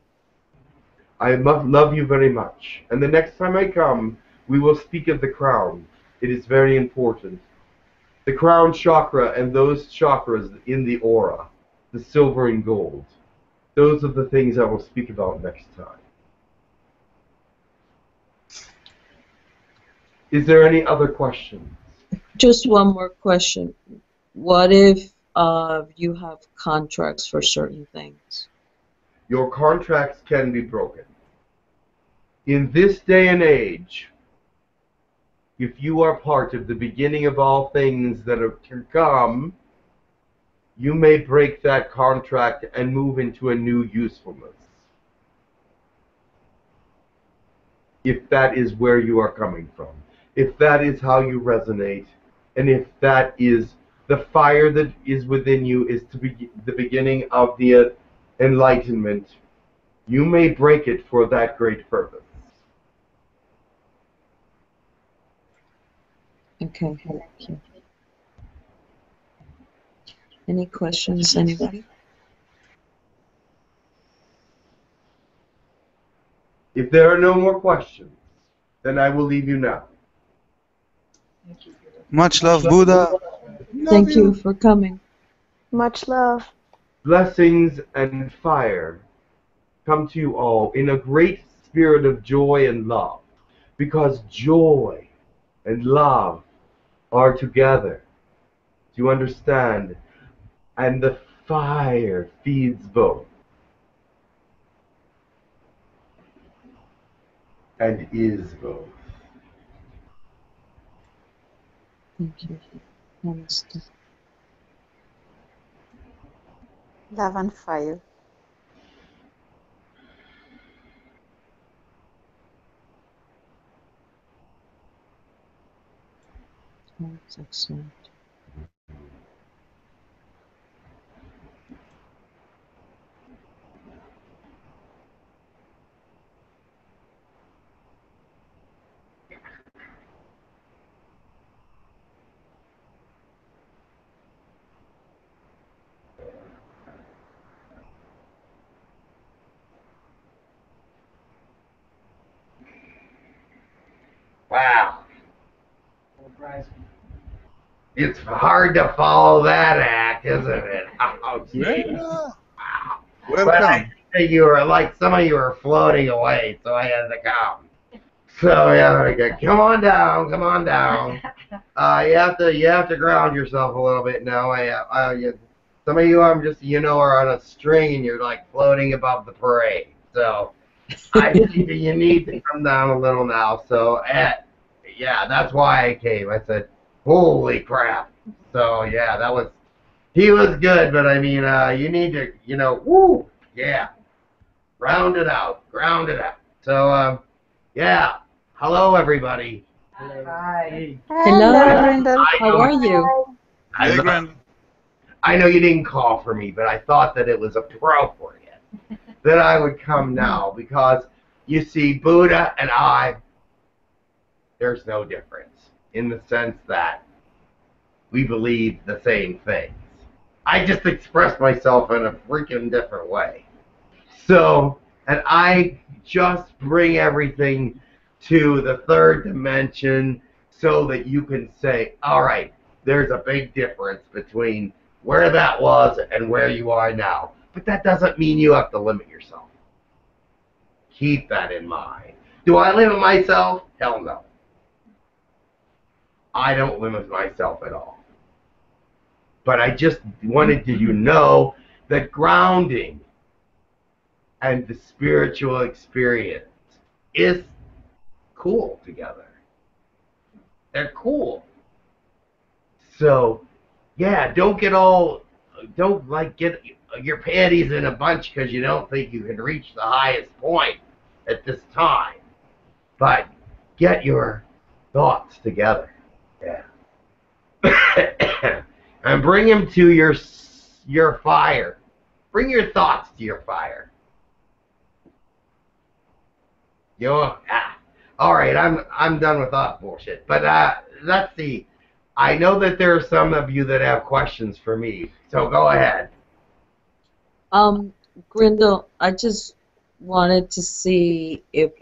I love you very much. And the next time I come, we will speak of the crown. It is very important. The crown chakra and those chakras in the aura, the silver and gold. Those are the things I will speak about next time. Is there any other questions? Just one more question. What if you have contracts for certain things? Your contracts can be broken. In this day and age, if you are part of the beginning of all things that are to come, you may break that contract and move into a new usefulness. If that is where you are coming from, if that is how you resonate, and if that is the fire that is within you is to be the beginning of the enlightenment, you may break it for that great purpose. Okay, thank you. Any questions, anybody? If there are no more questions, then I will leave you now. Much love, Buddha. Thank you for coming. Much love. Blessings and fire come to you all in a great spirit of joy and love, because joy and love are together. Do you understand? And the fire feeds both. And is both. Thank you. Namaste. Love and fire. That's excellent. Wow. It's hard to follow that act, isn't it? Oh, geez. Wow. Welcome. But I think you were like, some of you were floating away, so I had to come. So yeah, come on down, come on down. You have to ground yourself a little bit now. Some of you, I'm just, are on a string and you're like floating above the parade. So I think you need to come down a little now. So yeah, that's why I came. I said, holy crap. So yeah, he was good, but I mean, you need to, woo, yeah, ground it out. So yeah, hello everybody. Hello, Grindal. How are you? I I know you didn't call for me, but I thought that it was appropriate that I would come now because, you see, Buddha and I, there's no difference in the sense that we believe the same things. I just express myself in a freaking different way. So, and I just bring everything to the third dimension so that you can say, all right, there's a big difference between where that was and where you are now. But that doesn't mean you have to limit yourself. Keep that in mind. Do I limit myself? Hell no. I don't limit myself at all. But I just wanted you to know that grounding and the spiritual experience is cool together. They're cool. So, yeah, don't get your panties in a bunch because you don't think you can reach the highest point at this time. But get your thoughts together. Yeah. And bring them to your fire. Bring your thoughts to your fire. All right, I'm done with that bullshit. But let's see. I know that there are some of you that have questions for me, so go ahead. Grindal, I just wanted to see if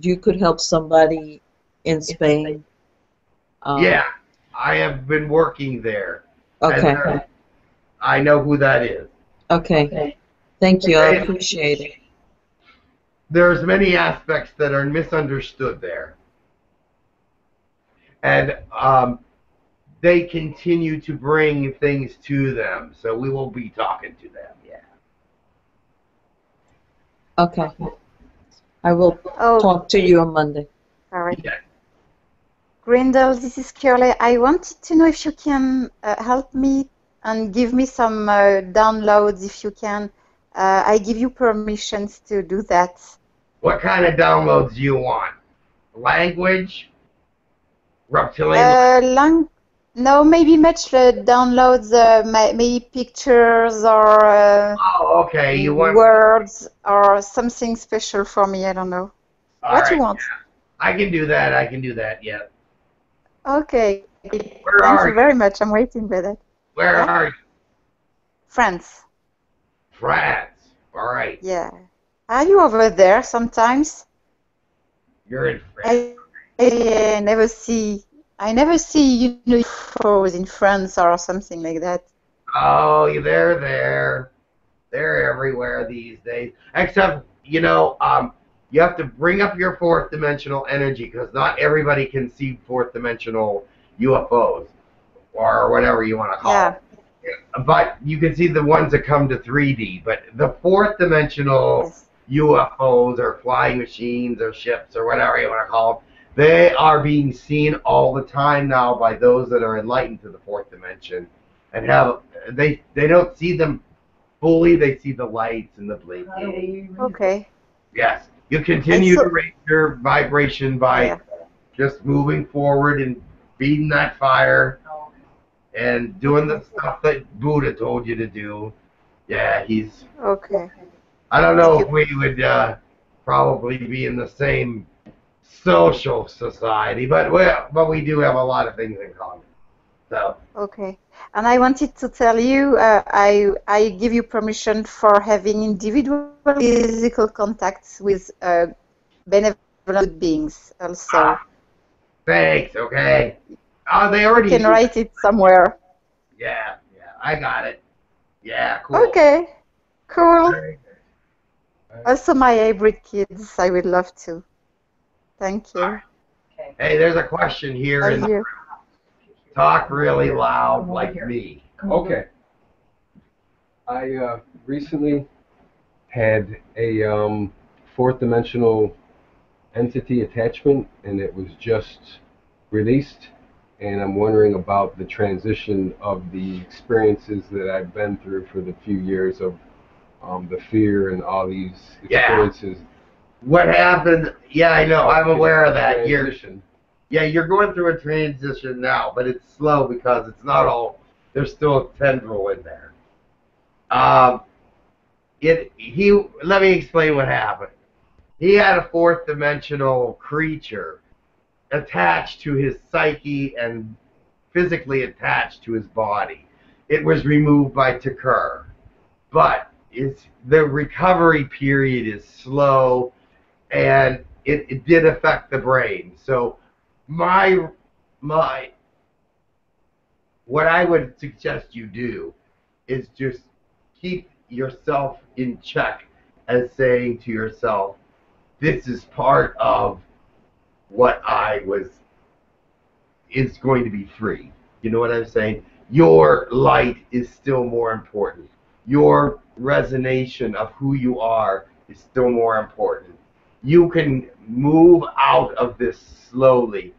you could help somebody in Spain. Yeah, I have been working there. Okay. I know who that is. Okay. Thank you. I appreciate it. There's many aspects that are misunderstood there. And they continue to bring things to them. So we will be talking to them, yeah. Okay. I will talk to you on Monday. All right. Yeah. Grindal, this is Curly. I wanted to know if you can help me and give me some downloads if you can. I give you permissions to do that. What kind of downloads do you want? Language? Reptilian? No, maybe much downloads, maybe pictures or okay. You want words or something special for me. I don't know. What you want? Yeah. I can do that. Yeah. Okay. Thank you very much. I'm waiting for that. Where are you? France. France. All right. Yeah. Are you over there sometimes? You're in France. I never see UFOs in France or something like that. Oh, they're there. They're everywhere these days. Except, you have to bring up your fourth dimensional energy because not everybody can see fourth dimensional UFOs or whatever you want to call it. But you can see the ones that come to 3D. But the fourth dimensional UFOs or flying machines or ships or whatever you want to call them, they are being seen all the time now by those that are enlightened to the fourth dimension, and they don't see them fully. They see the lights and the blinking. Okay. Yes, you continue to raise your vibration by just moving forward and feeding that fire and doing the stuff that Buddha told you to do. Yeah, he's. Okay. I don't know if we would probably be in the same social society, but we do have a lot of things in common. So. Okay, and I wanted to tell you, I give you permission for having individual physical contacts with benevolent beings also. Thanks. Okay. They already. You can write it somewhere. Yeah, I got it. Yeah, cool. Okay, cool. Also, my hybrid kids, I would love to. Thank you. Hey, there's a question here. Talk really loud like me. Okay. I recently had a fourth dimensional entity attachment, and it was just released. And I'm wondering about the transition of the experiences that I've been through for the few years of the fear and all these experiences. What happened? Yeah, I know. I'm aware of that. You're going through a transition now, but it's slow because it's not all There's still a tendril in there. Let me explain what happened. He had a fourth dimensional creature attached to his psyche and physically attached to his body. It was removed by Tekkrr, but the recovery period is slow, and it did affect the brain. So what I would suggest you do is just keep yourself in check, as saying to yourself, this is part of what is going to be free. You know what I'm saying? Your light is still more important. Your resonation of who you are is still more important. You can move out of this slowly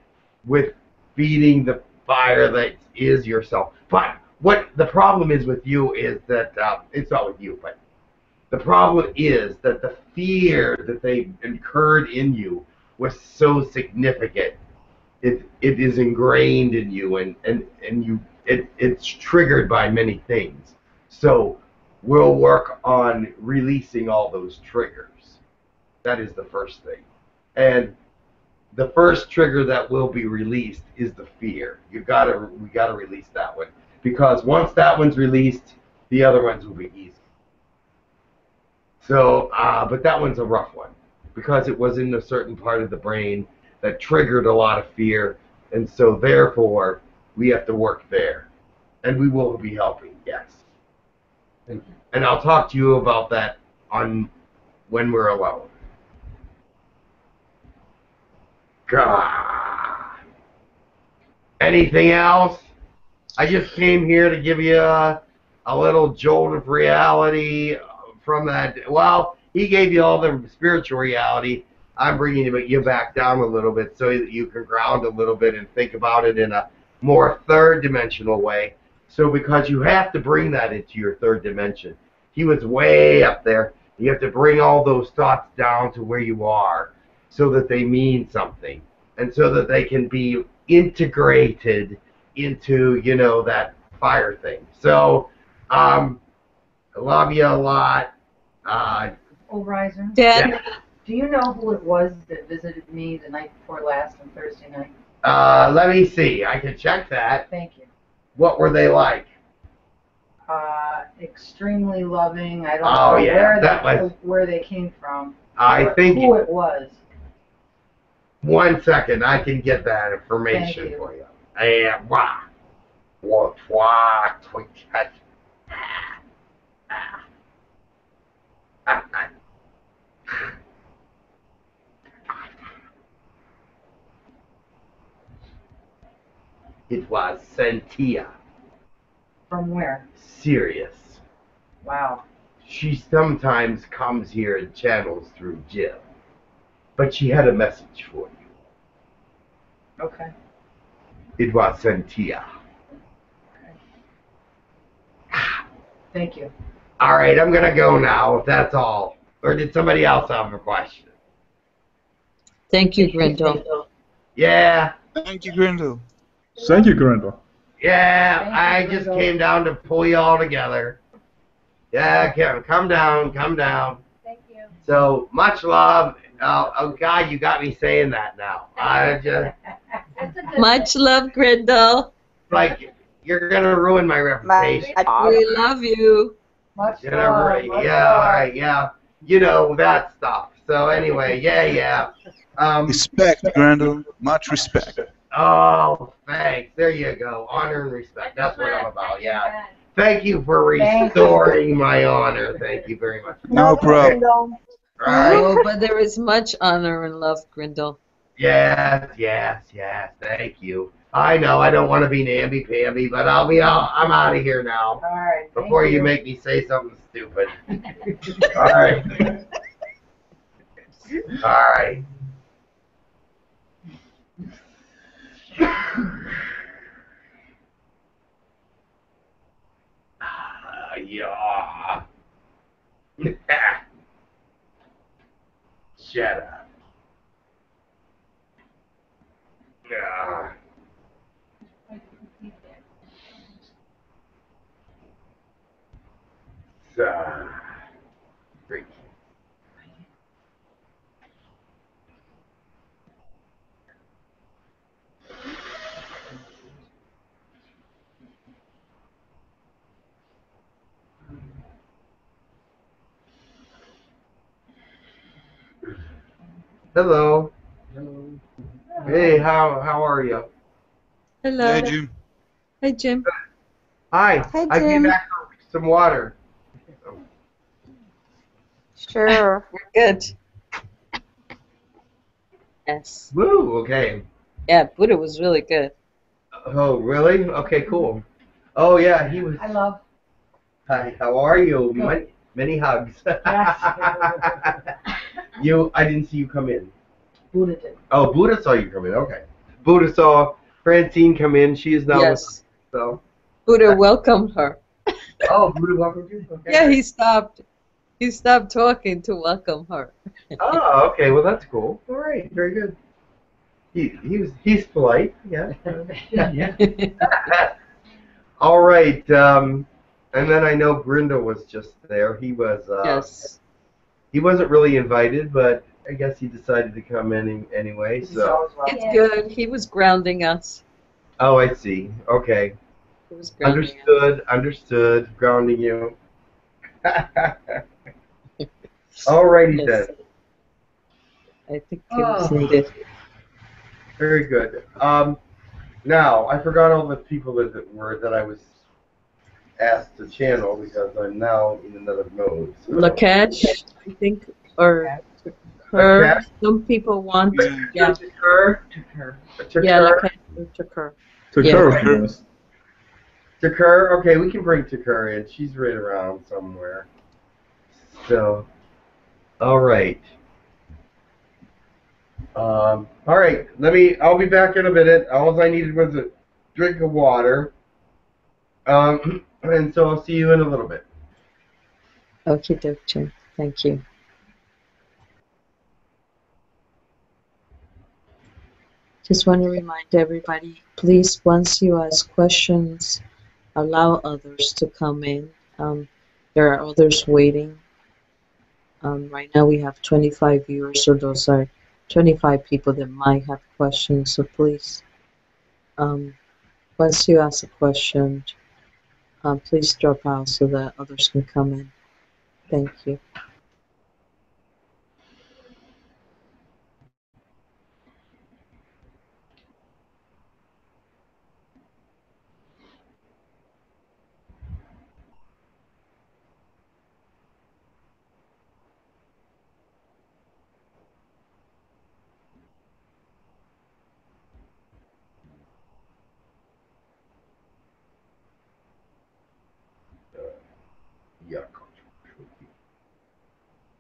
with feeding the fire that is yourself. But what the problem is with you is that, it's not with you, but the problem is that the fear that they incurred in you was so significant. It is ingrained in you, and it's triggered by many things. So we'll work on releasing all those triggers. That is the first thing. And the first trigger that will be released is the fear. We gotta release that one, because once that one's released, the other ones will be easy. So, but that one's a rough one, because it was in a certain part of the brain that triggered a lot of fear, and so therefore we have to work there, and we will be helping. Yes. Thank you. And I'll talk to you about that when we're alone. God. Anything else? I just came here to give you a little jolt of reality from that. Well, he gave you all the spiritual reality. I'm bringing you back down a little bit so that you can ground a little bit and think about it in a more third dimensional way. So because you have to bring that into your third dimension. He was way up there. You have to bring all those thoughts down to where you are so that they mean something, and so that they can be integrated into, that fire thing. So, I love you a lot. Riser. Dad, Yeah. Do you know who it was that visited me the night before last on Thursday night? Let me see. I can check that. Thank you. What were they like? Extremely loving. I don't Oh, know yeah, where they came from. I think. Who it was. 1 second, I can get that information Thank you. for you. And what? It was Cyntia. From where? Sirius. Wow. She sometimes comes here and channels through Jim, but she had a message for you. Okay. It was Cyntia. Thank you. All right, I'm gonna go now. If that's all, or did somebody else have a question? thank you, Grindal. Yeah, Thank you, Grindal. Thank you, Grindal. yeah. Thank I you, just Grindal. came down to pull you all together. Yeah, Kevin, come down. Thank you. So much love. Oh God, you got me saying that now. I just That's a good Much love, Grindal. like you're gonna ruin my reputation. We love you. Much Gonna love. Much yeah, love. all right, yeah. That stuff. So anyway, yeah. Respect, Grindal. Much respect. Oh, thanks. There you go. Honor and respect. That's what I'm about. Yeah. Thank you for restoring my honor. Thank you very much. No problem. All right. Oh, but there is much honor and love, Grindal. Yes. Thank you. I know I don't want to be namby-pamby, but I'm out of here now. All right. Thank Before you make me say something stupid. All right. All right. Yeah. Shut up. Yeah. Hello. Hey, how are you? Hello. Hey, Jim. Hey, Jim. Hi. Hey, I came Jim. back for some water. Sure. Good. Yes. Woo. Okay. Yeah, Buddha was really good. Oh, really? Okay, cool. Oh yeah, he was. I love. Hi. How are you? Good. Many hugs. Yes. I didn't see you come in. Buddha did. Oh, Buddha saw you come in. Okay. Buddha saw Francine come in. She is now with us. Yes. So. Buddha welcomed her. Oh, Buddha welcomed you. Okay. Yeah, he stopped. He stopped talking to welcome her. Oh, okay. Well, that's cool. All right. Very good. He's polite. Yeah. Yeah. All right. And then I know Grindal was just there. He was. Yes. He wasn't really invited, but I guess he decided to come in anyway. So. It's good. He was grounding us. Oh, I see. Okay. He was grounding Understood. Understood. Grounding you. All righty Yes. then. I think he was needed. Very good. Now I forgot all the people that I was asked to channel because I'm now in another mode. So. Lakesh, I think, or Tekkrr. Lakesh? Some people want. Yeah. Tekkrr. Yeah, Lakesh or Tekkrr. Tekkrr, yes. Tekkrr. Okay, we can bring Tekkrr in. She's right around somewhere. So, all right. All right. I'll be back in a minute. All I needed was a drink of water. And so I'll see you in a little bit. Okay, Doctor. Thank you. Just want to remind everybody, please, once you ask questions, allow others to come in. There are others waiting. Right now we have 25 viewers, so those are 25 people that might have questions. So please, once you ask a question, please drop out so that others can come in. Thank you.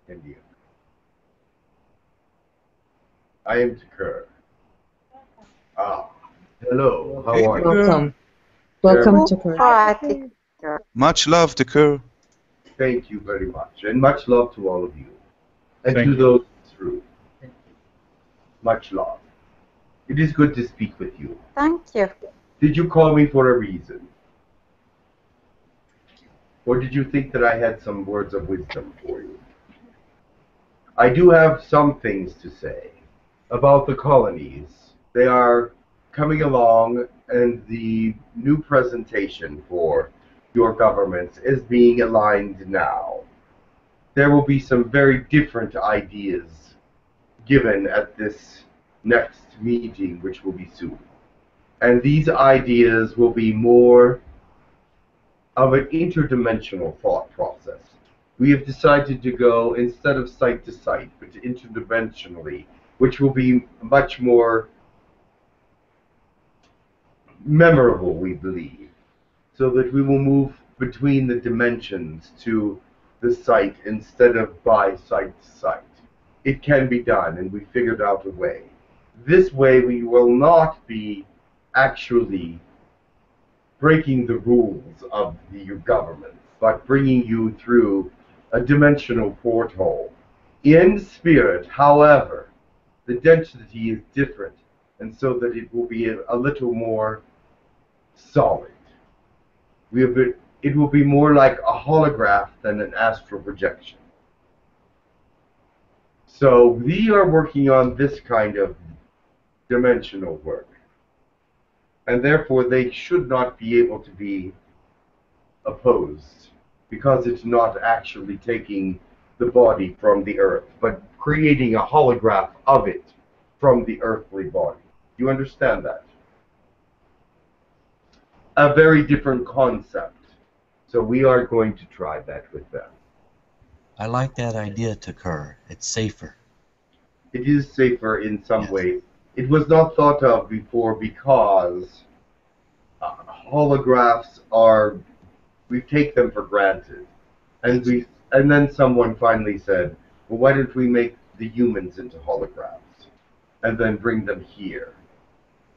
India. I am Tekkrr. Ah, hello. How Hey, are you? Welcome. Welcome Yeah. to her. Hi, Much love, Tekkrr. Thank you very much, and much love to all of you, and Thank to you. those through. Much love. It is good to speak with you. Thank you. Did you call me for a reason? Or did you think that I had some words of wisdom for you? I do have some things to say about the colonies. They are coming along, and the new presentation for your governments is being aligned now. There will be some very different ideas given at this next meeting, which will be soon. And these ideas will be more of an interdimensional thought process. We have decided to go, instead of site to site, but interdimensionally, which will be much more memorable, we believe, so that we will move between the dimensions to the site instead of by site to site. It can be done, and we figured out a way. This way we will not be actually breaking the rules of the government, but bringing you through a dimensional porthole. In spirit, however, the density is different, and so that it will be a little more solid. It will be more like a holograph than an astral projection. So we are working on this kind of dimensional work, and therefore they should not be able to be opposed, because it's not actually taking the body from the earth, but creating a holograph of it from the earthly body. Do you understand that? A very different concept. So we are going to try that with them. I like that idea, Tekkrr. It's safer. It is safer in some ways. It was not thought of before because holographs are, we take them for granted. And then someone finally said, well, why don't we make the humans into holograps and then bring them here?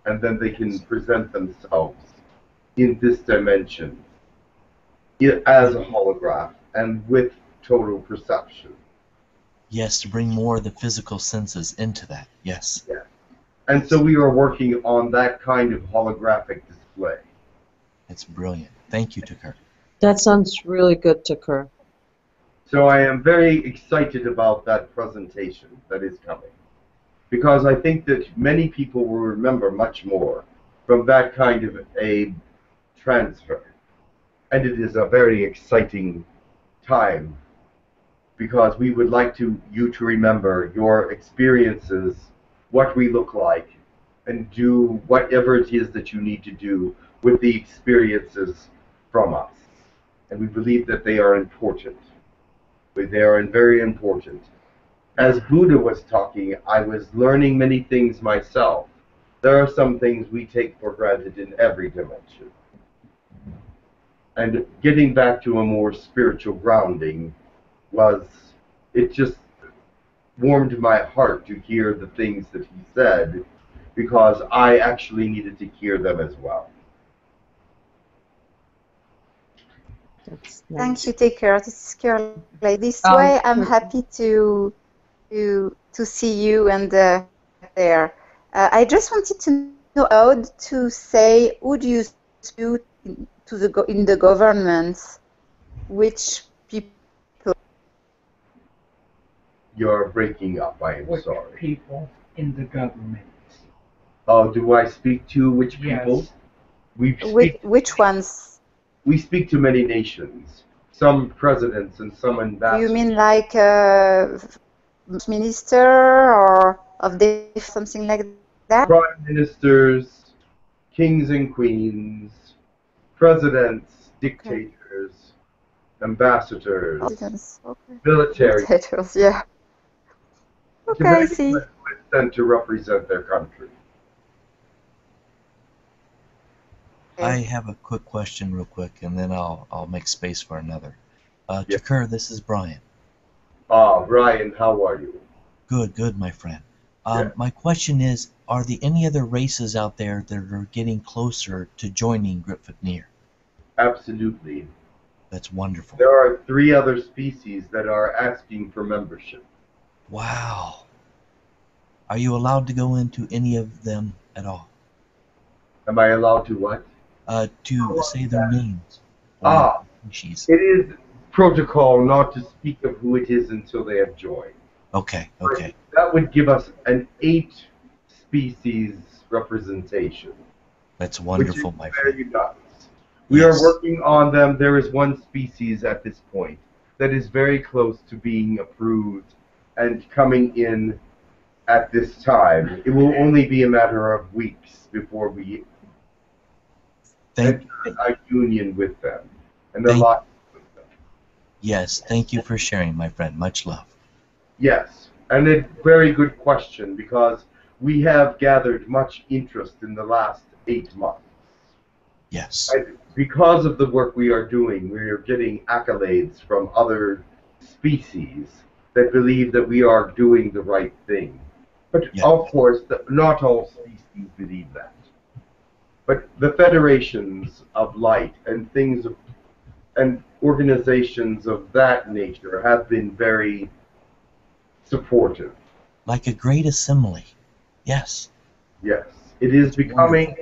And then they can present themselves in this dimension as a holograph and with total perception. Yes, to bring more of the physical senses into that, yes. Yeah. And so we are working on that kind of holographic display. It's brilliant. Thank you, Tekkrr. That sounds really good, Tekkrr. So I am very excited about that presentation that is coming, because I think that many people will remember much more from that kind of a transfer. And it is a very exciting time, because we would like you to remember your experiences, what we look like, and do whatever it is that you need to do with the experiences from us. And we believe that they are important. They are very important. As Buddha was talking, I was learning many things myself. There are some things we take for granted in every dimension. And getting back to a more spiritual grounding it just warmed my heart to hear the things that he said, because I actually needed to hear them as well. That's Thank nice. you, Tekkrr. This is Curly. This way, I'm happy to see you and there. I just wanted to know how to say who do you speak to in the governments, which people. You're breaking up, I am Which sorry. people in the government? Do I speak to which people? Yes. Which ones? We speak to many nations, some presidents and some Do ambassadors. you mean like minister or of something like that? Prime ministers, kings and queens, presidents, dictators, ambassadors, Okay. military. Dictators, yeah. Okay, I see. Who is sent to represent their country. I have a quick question real quick, and then I'll make space for another. Tekkrr, this is Brian. Brian, how are you? Good, my friend. My question is, are there any other races out there that are getting closer to joining Girk Fitneer? Absolutely. That's wonderful. There are 3 other species that are asking for membership. Wow. Are you allowed to go into any of them at all? Am I allowed to what? To say their names. Species. It is protocol not to speak of who it is until they have joined. Okay. That would give us an 8 species representation. That's wonderful, my friend. Very nice. We are working on them. There is 1 species at this point that is very close to being approved and coming in at this time. It will only be a matter of weeks before we enter a union with them and alliance with them. Yes, thank you for sharing, my friend. Much love. Yes, and a very good question, because we have gathered much interest in the last 8 months. Yes. And because of the work we are doing, we are getting accolades from other species that believe that we are doing the right thing. But of course, not all species believe that. But the federations of light and and organizations of that nature have been very supportive. Like a great assembly. Yes. Yes. It is becoming,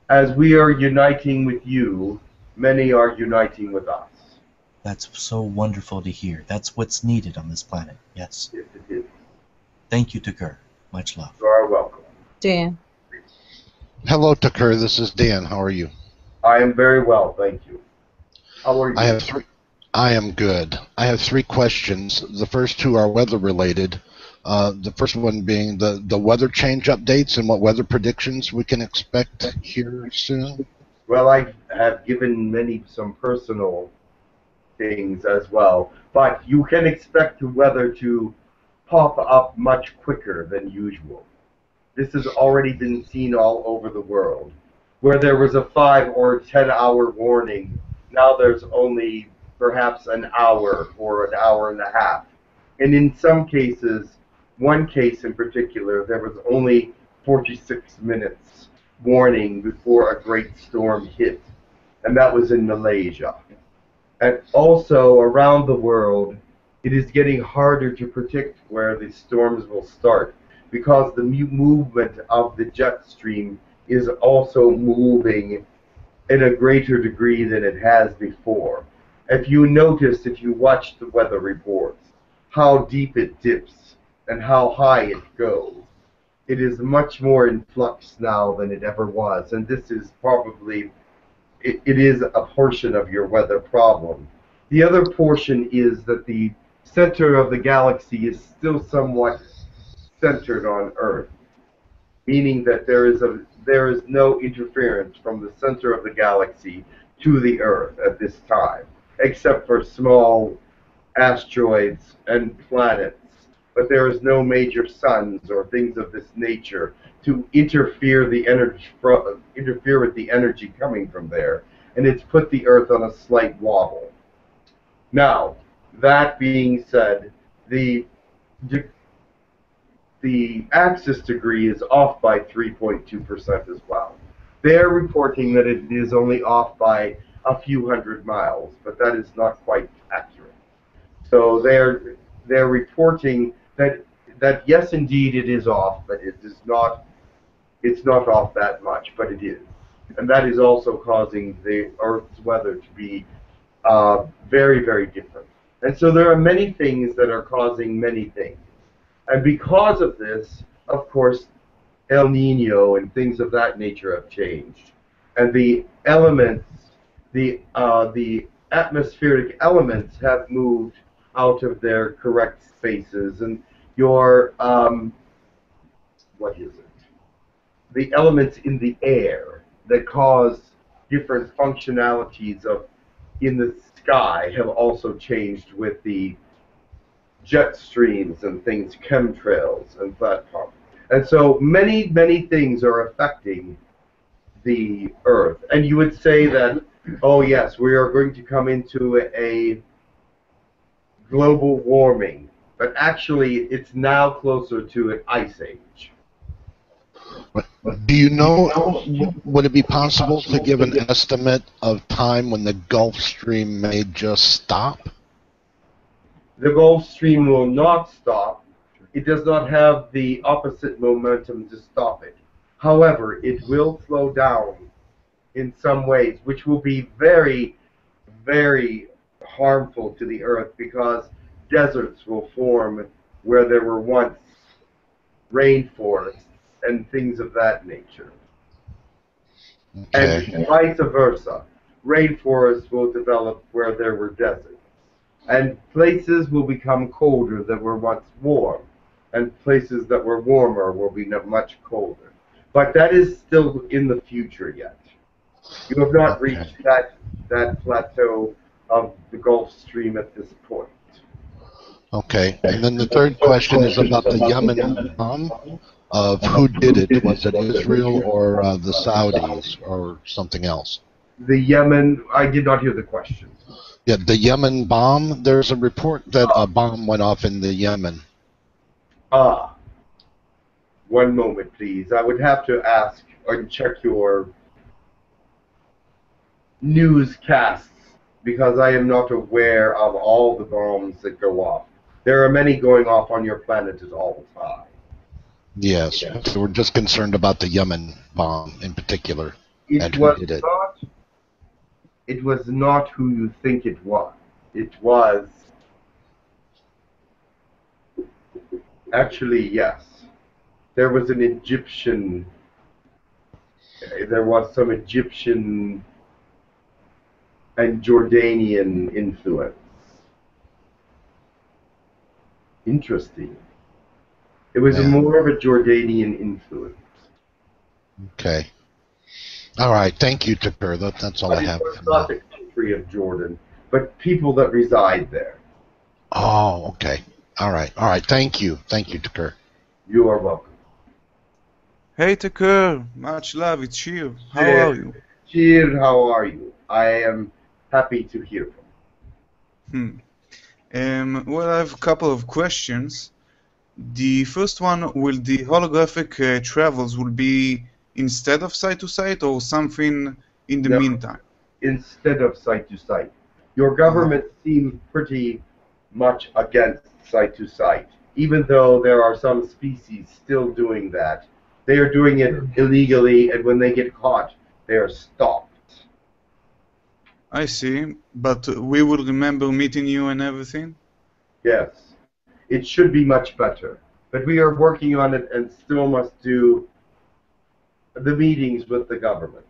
as we are uniting with you, many are uniting with us. That's so wonderful to hear. That's what's needed on this planet. Yes. Yes, it is. Thank you, Tekkrr. Much love. You are welcome. Dan. Hello, Tekkrr. This is Dan. How are you? I am very well, thank you. How are you? I am good. I have 3 questions. The first 2 are weather related. The first one being the weather change updates and what weather predictions we can expect here soon. Well, I have given some personal things as well, but you can expect the weather to pop up much quicker than usual. This has already been seen all over the world. Where there was a 5 or 10-hour warning, now there's only perhaps an hour or an hour and a half. And in some cases, one case in particular, there was only 46 minutes warning before a great storm hit, and that was in Malaysia. And also around the world, it is getting harder to predict where the storms will start because the movement of the jet stream is also moving in a greater degree than it has before. If you notice, if you watch the weather reports, how deep it dips and how high it goes, it is much more in flux now than it ever was. And this is probably, it is a portion of your weather problem. The other portion is that the center of the galaxy is still somewhat centered on Earth, meaning that there is no interference from the center of the galaxy to the Earth at this time, except for small asteroids and planets. But there is no major suns or things of this nature to interfere with the energy coming from there, and it's put the Earth on a slight wobble. Now, that being said, the axis degree is off by 3.2% as well. They're reporting that it is only off by a few hundred miles, but that is not quite accurate. So they're reporting that yes, indeed, it is off, but it's not off that much, but it is, and that is also causing the Earth's weather to be very, very different. And so there are many things that are causing many things. And because of this, of course, El Nino and things of that nature have changed. And the elements, the atmospheric elements have moved out of their correct spaces. And your, what is it? The elements in the air that cause different functionalities in the sky have also changed with the jet streams and things, chemtrails and platforms. And so many, many things are affecting the Earth. And you would say that, oh yes, we are going to come into a global warming. But actually, it's now closer to an ice age. Do you know, would it be possible to give an estimate of time when the Gulf Stream may just stop? The Gulf Stream will not stop. It does not have the opposite momentum to stop it. However, it will slow down in some ways, which will be very, very harmful to the Earth because deserts will form where there were once rainforests and things of that nature. Okay. And vice versa. Rainforests will develop where there were deserts. And places will become colder that were once warm, and places that were warmer will be much colder. But that is still in the future yet. You have not reached that plateau of the Gulf Stream at this point. Okay, and then the third question is about the Yemen bomb. Of who did it? Was it Israel or the Saudis or something else? The Yemen, I did not hear the question. Yeah, the Yemen bomb. There's a report that a bomb went off in the Yemen. One moment, please. I would have to ask or check your newscasts because I am not aware of all the bombs that go off. There are many going off on your planet at all the time. Yes, so we're just concerned about the Yemen bomb in particular. It was not who you think it was. It was actually, yes. There was an Egyptian. There was some Egyptian and Jordanian influence. Interesting. It was Man. more of a Jordanian influence. Okay. All right. Thank you, Tekkrr. That's all I have. It's not the country of Jordan, but people that reside there. Oh, okay. All right. All right. Thank you. Thank you, Tekkrr. You are welcome. Hey Tekkrr, much love, it's Shir. How are you? Shir, how are you? I am happy to hear from you. Well, I have a couple of questions. The first one, will the holographic travels will be instead of site to site or something in the meantime? Instead of site to site. Your government seems pretty much against site to site, even though there are some species still doing that. They are doing it illegally, and when they get caught, they are stopped. I see, but we will remember meeting you and everything? Yes. It should be much better. But we are working on it and still must do the meetings with the government.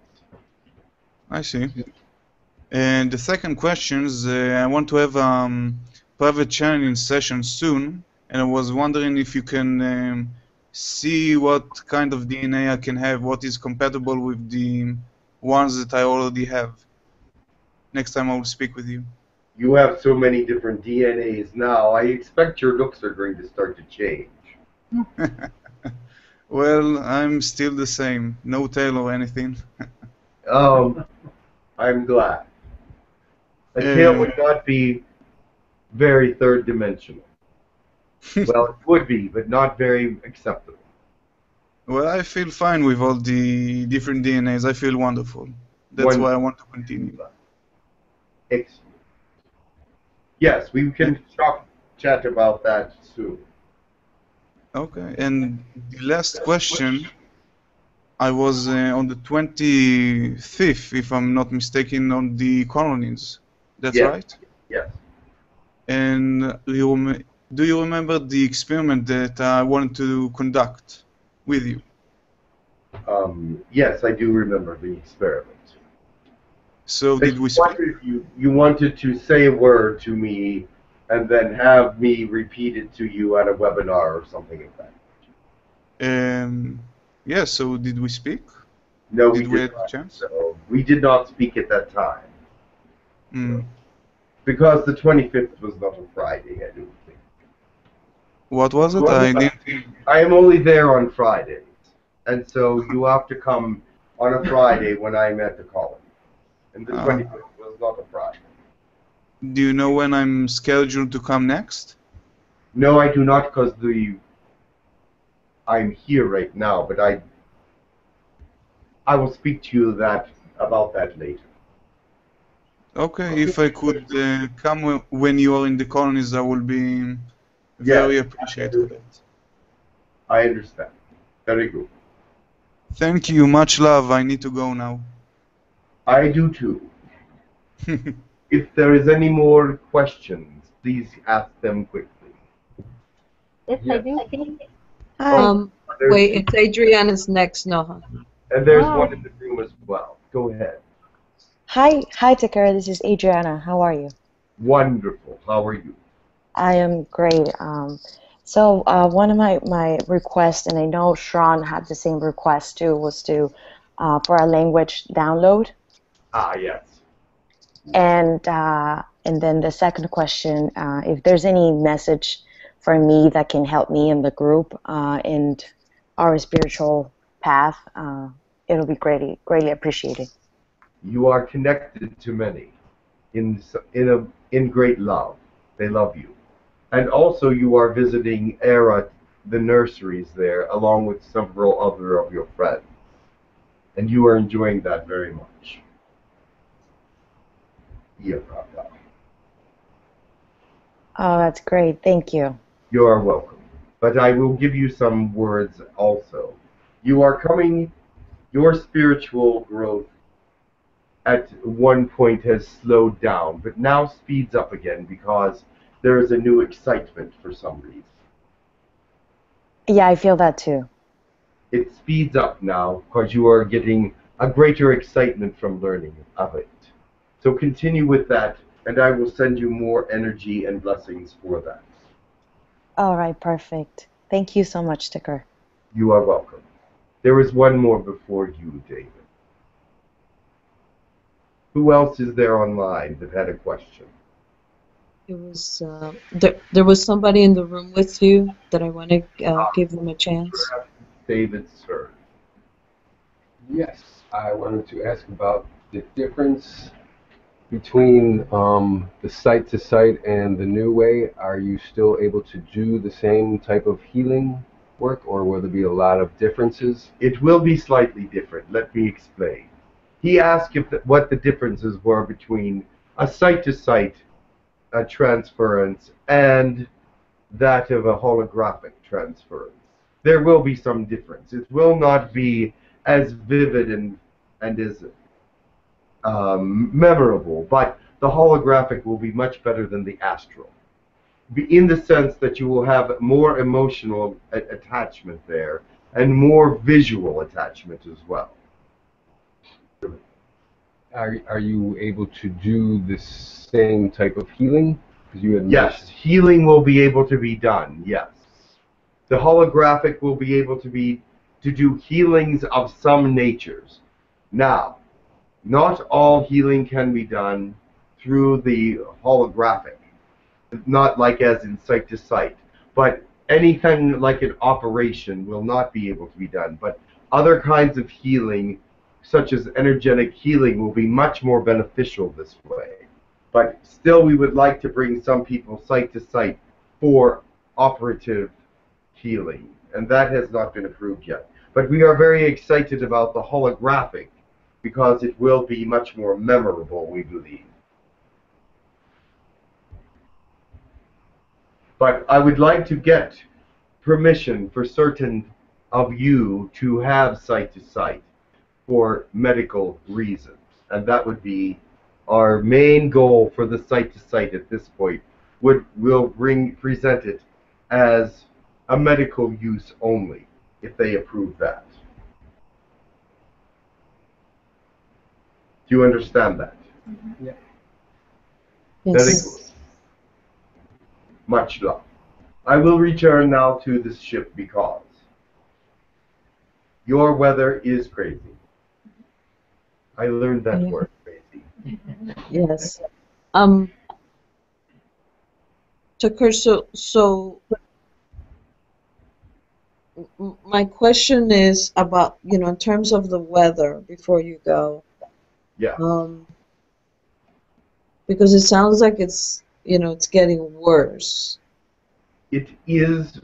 I see. And the second question is, I want to have private channeling session soon, and I was wondering if you can see what kind of DNA I can have, what is compatible with the ones that I already have. Next time I will speak with you. You have so many different DNAs now, I expect your looks are going to start to change. Well, I'm still the same. No tail or anything. I'm glad. A tail would not be very third dimensional. Well, it would be, but not very acceptable. Well, I feel fine with all the different DNAs. I feel wonderful. That's why I want to continue. Excellent. Yes, we can chat about that soon. Okay, and the last question, I was on the 25th, if I'm not mistaken, on the colonies. That's right? Yes. And do you remember the experiment that I wanted to conduct with you? Yes, I do remember the experiment. So did we speak? You wanted to say a word to me and then have me repeat it to you at a webinar or something like that. Yeah, so did we speak? No, did we have did not. a chance? So we did not speak at that time. Mm. Because the 25th was not a Friday, I don't think. What was it? I am only there on Fridays. And so you have to come on a Friday when I'm at the colony. And the 25th was not a Friday. Do you know when I'm scheduled to come next? No, I do not, because I'm here right now, but I will speak to you about that later. Okay, if I could come when you are in the colonies, I will be very appreciative of that. I understand. Very good. Thank you. Much love. I need to go now. I do too. If there is any more questions, please ask them quickly. Yes, I do. Wait, it's Adriana's next, Noha. And there's one in the room as well. Go ahead. Hi, Tekkrr. This is Adriana. How are you? Wonderful. How are you? I am great. So one of my requests, and I know Shran had the same request too, was to for a language download. Ah, yes. And then the second question, if there's any message for me that can help me in the group and our spiritual path, it'll be greatly appreciated. You are connected to many in great love. They love you. And also you are visiting the nurseries there, along with several other of your friends. And you are enjoying that very much. Oh, that's great. Thank you. You are welcome. But I will give you some words also. You are coming, your spiritual growth at one point has slowed down, but now speeds up again because there is a new excitement for some reason. Yeah, I feel that too. It speeds up now because you are getting a greater excitement from learning of it. So continue with that, and I will send you more energy and blessings for that. All right, perfect. Thank you so much, Tekkrr. You are welcome. There is one more before you, David. Who else is there online that had a question? It was there was somebody in the room with you that I want to give them a chance. David, sir. Yes, I wanted to ask about the difference between the site-to-site and the new way. Are you still able to do the same type of healing work, or will there be a lot of differences? It will be slightly different. Let me explain. He asked if what the differences were between a site-to-site transference and that of a holographic transference. There will be some difference. It will not be as vivid and as memorable, but the holographic will be much better than the astral, in the sense that you will have more emotional attachment there and more visual attachment as well. Are you able to do the same type of healing? Yes, healing will be able to be done, yes. The holographic will be able to do healings of some natures. Now, not all healing can be done through the holographic, not like as in site to site, but anything like an operation will not be able to be done. But other kinds of healing, such as energetic healing, will be much more beneficial this way. But still, we would like to bring some people site to site for operative healing, and that has not been approved yet. But we are very excited about the holographic because it will be much more memorable, we believe. But I would like to get permission for certain of you to have site to site for medical reasons, and that would be our main goal for the site to site at this point. We'll present it as a medical use only, if they approve that. Do you understand that? Mm-hmm. Yeah. Very good. Much love. I will return now to the ship because your weather is crazy. I learned that word, crazy. Yes. Tekkrr, so my question is about, in terms of the weather before you go. Yeah. Because it sounds like it's getting worse. It is.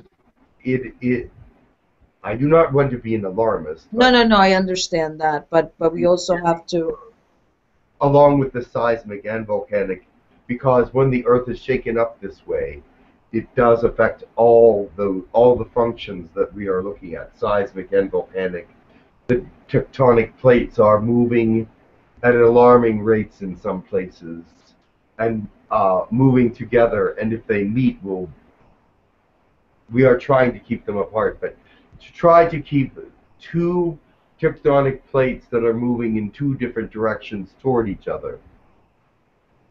I do not want to be an alarmist. No, I understand that, but we also have to. Along with the seismic and volcanic, because when the Earth is shaken up this way, it does affect all the functions that we are looking at, seismic and volcanic. The tectonic plates are moving at alarming rates in some places, and moving together. And if they meet, we are trying to keep them apart, but to try to keep two tectonic plates that are moving in two different directions toward each other,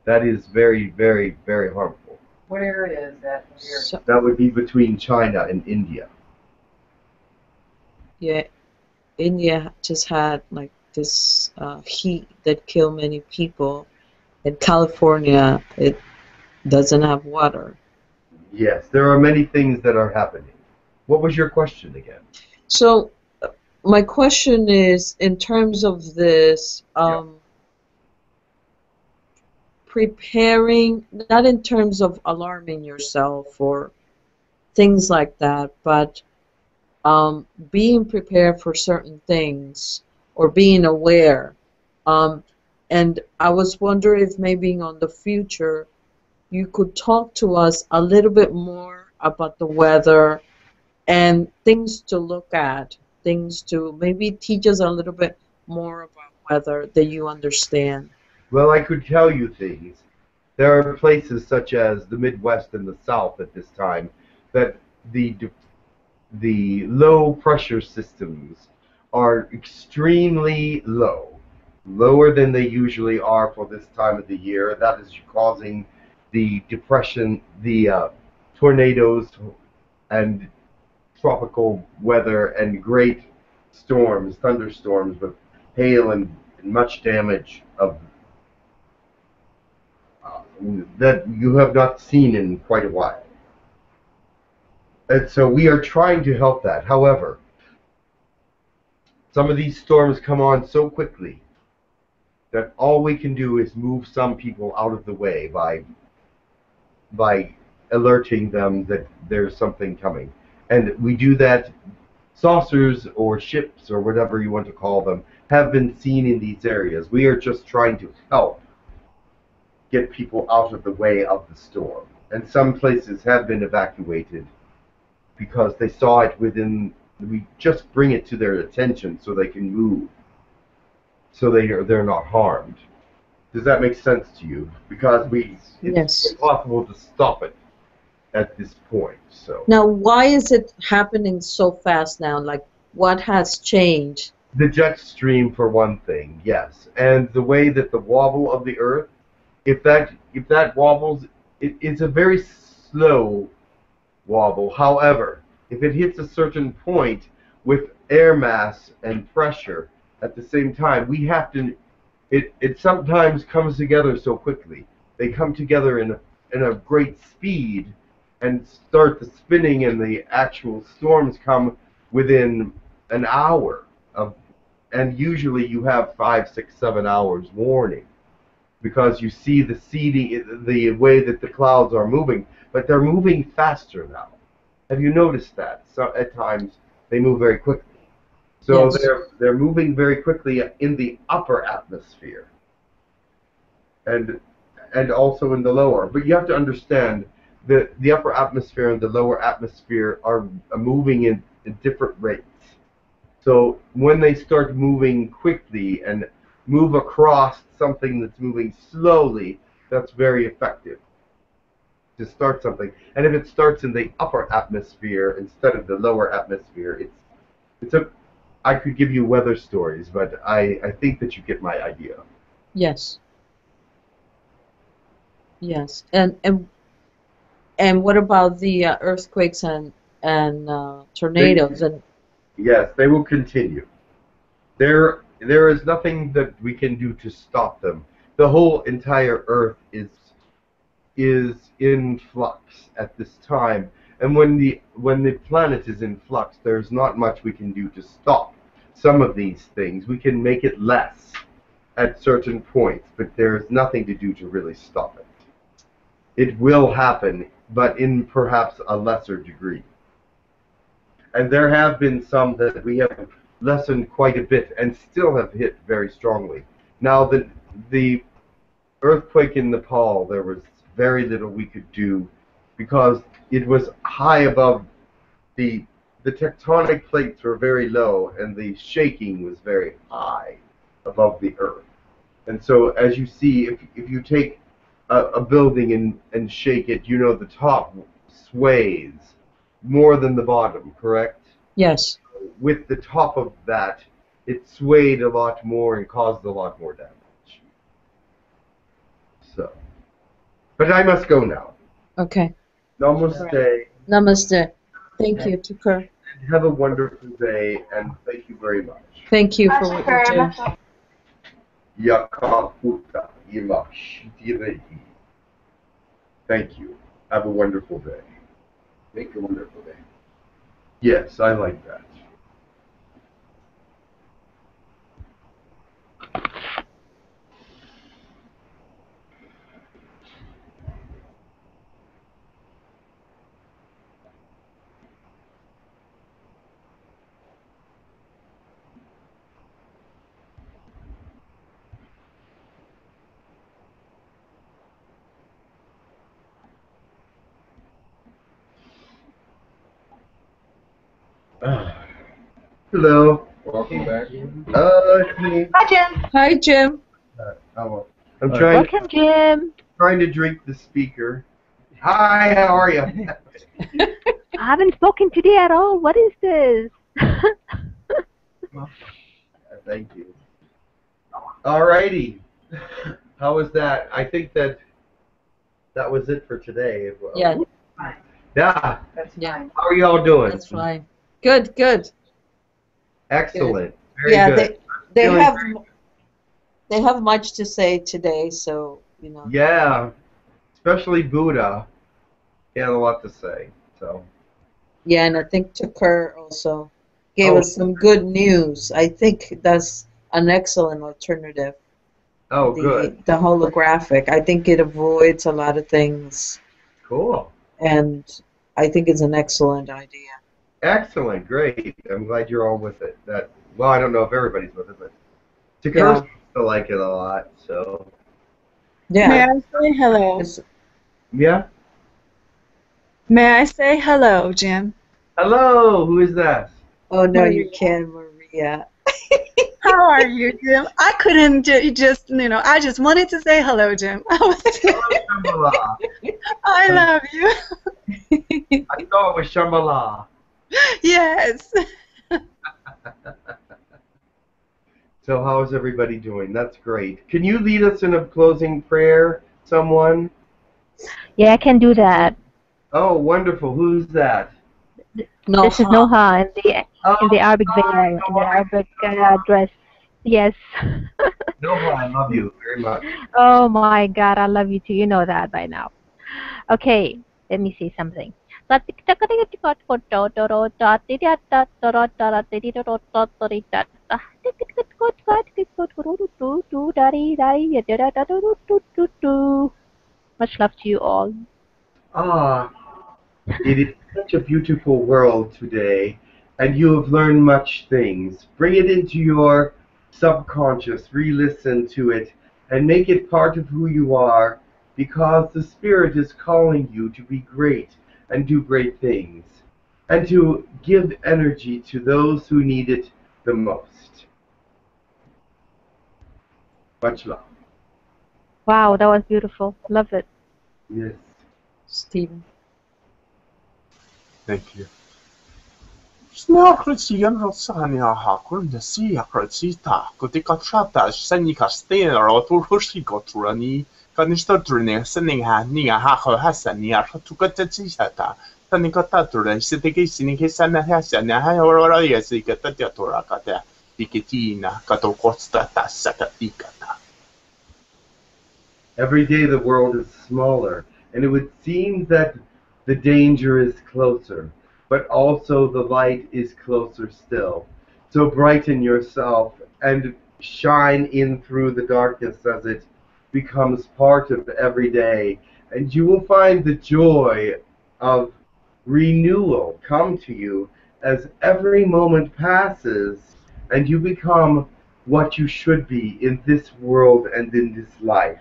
that is very, very, very harmful. What area is that? That would be between China and India. Yeah, India just had like this heat that killed many people. In California, it doesn't have water. Yes, there are many things that are happening. What was your question again? So, my question is, in terms of this, preparing, not in terms of alarming yourself or things like that, but being prepared for certain things or being aware. And I was wondering if maybe on the future you could talk to us a little bit more about the weather and things to look at, things to maybe teach us a little bit more about weather that you understand. Well, I could tell you things. There are places such as the Midwest and the South at this time that the low pressure systems are extremely low, lower than they usually are for this time of the year. That is causing the depression, the tornadoes, and tropical weather and great storms, thunderstorms with hail and much damage of that you have not seen in quite a while. And so we are trying to help that. However, some of these storms come on so quickly that all we can do is move some people out of the way by alerting them that there's something coming. And we do that. Saucers or ships or whatever you want to call them have been seen in these areas. We are just trying to help get people out of the way of the storm. And some places have been evacuated because they saw it within. We just bring it to their attention so they can move, so they're not harmed. Does that make sense to you? Because it's impossible to stop it at this point. So now, why is it happening so fast now? Like, what has changed? The jet stream, for one thing, yes, and the way that the wobble of the Earth, if that wobbles, it's a very slow wobble. However, if it hits a certain point with air mass and pressure at the same time, we have to. It sometimes comes together so quickly. They come together in a great speed and start the spinning, and the actual storms come within an hour of, and usually you have 5, 6, 7 hours warning, because you see the seeding, the way that the clouds are moving, but they're moving faster now. Have you noticed that? So at times they move very quickly. So yes. they're moving very quickly in the upper atmosphere, and also in the lower. But you have to understand that the upper atmosphere and the lower atmosphere are moving in different rates. So when they start moving quickly and move across something that's moving slowly, that's very effective to start something. And if it starts in the upper atmosphere instead of the lower atmosphere, I could give you weather stories, but I think that you get my idea. Yes. Yes. And what about the earthquakes and tornadoes? Yes, they will continue. There is nothing that we can do to stop them. The whole entire Earth is in flux at this time, and when the planet is in flux, there's not much we can do to stop some of these things. We can make it less at certain points, but there's nothing to do to really stop it. It will happen, but in perhaps a lesser degree. And there have been some that we have lessened quite a bit and still have hit very strongly. Now, the earthquake in Nepal, there was very little we could do because it was high above the tectonic plates were very low and the shaking was very high above the Earth. And so as you see, if you take a building and shake it, you know the top sways more than the bottom, correct? Yes. With the top of that, it swayed a lot more and caused a lot more damage. So, but I must go now. Okay. Namaste. Namaste. Thank you, Tekkrr. Have a wonderful day, and thank you very much. Thank you for what you do. 𝗪𝗚𝗡𝗧𝗏. Thank you. Have a wonderful day. Make a wonderful day. Yes, I like that. Hello. Welcome back. It's me. Hi, Jim. Hi, Jim. I'm trying. Welcome, Jim. Trying to drink the speaker. Hi, how are you? I haven't spoken today at all. What is this? Thank you. Alrighty. How was that? I think that was it for today. Yeah. Yeah. That's fine. How are y'all doing? That's fine. Good, good. Excellent. Very Yeah, good. they have much to say today, so you know. Yeah, especially Buddha. He had a lot to say. So. Yeah, and I think Tekkrr also gave us some good news. I think that's an excellent alternative. Oh, good. The holographic. I think it avoids a lot of things. Cool. And I think it's an excellent idea. Excellent. Great. I'm glad you're all with it. Well, I don't know if everybody's with it, but Tekkrr seems to like it a lot. So. Yeah. May I say hello? Yeah. May I say hello, Jim? Hello. Who is that? Oh no, you can, Maria. How are you, Jim? I couldn't just, I just wanted to say hello, Jim. I love you. I thought it was Shambhala. Yes. So how is everybody doing? That's great. Can you lead us in a closing prayer, someone? Yeah, I can do that. Oh, wonderful. Who's that? This is Noha in the Arabic veil, in the Arabic dress. Yes. Noha, I love you very much. Oh my God, I love you too. You know that by now. Okay, let me say something. Much love to you all. It is such a beautiful world today, and you have learned much things. Bring it into your subconscious, re-listen to it, and make it part of who you are, because the Spirit is calling you to be great and do great things, and to give energy to those who need it the most. Much love. Wow, that was beautiful. Love it. Yes. Stephen. Thank you. Snorkelsian Rosania Hakun, the Sea Crocita, Goticachata, Senica Stainer, or Turhushikoturani, Canistoturne, sending Nia Hako Hassania, Tukatachata, Tanicatatura, Sitikisinikisana Hassana, Haora Yasikatatoracata, Dikitina, Catocostata, Sakatikata. Every day the world is smaller, and it would seem that the danger is closer, but also the light is closer still. So brighten yourself and shine in through the darkness as it becomes part of every day, and you will find the joy of renewal come to you as every moment passes, and you become what you should be in this world and in this life.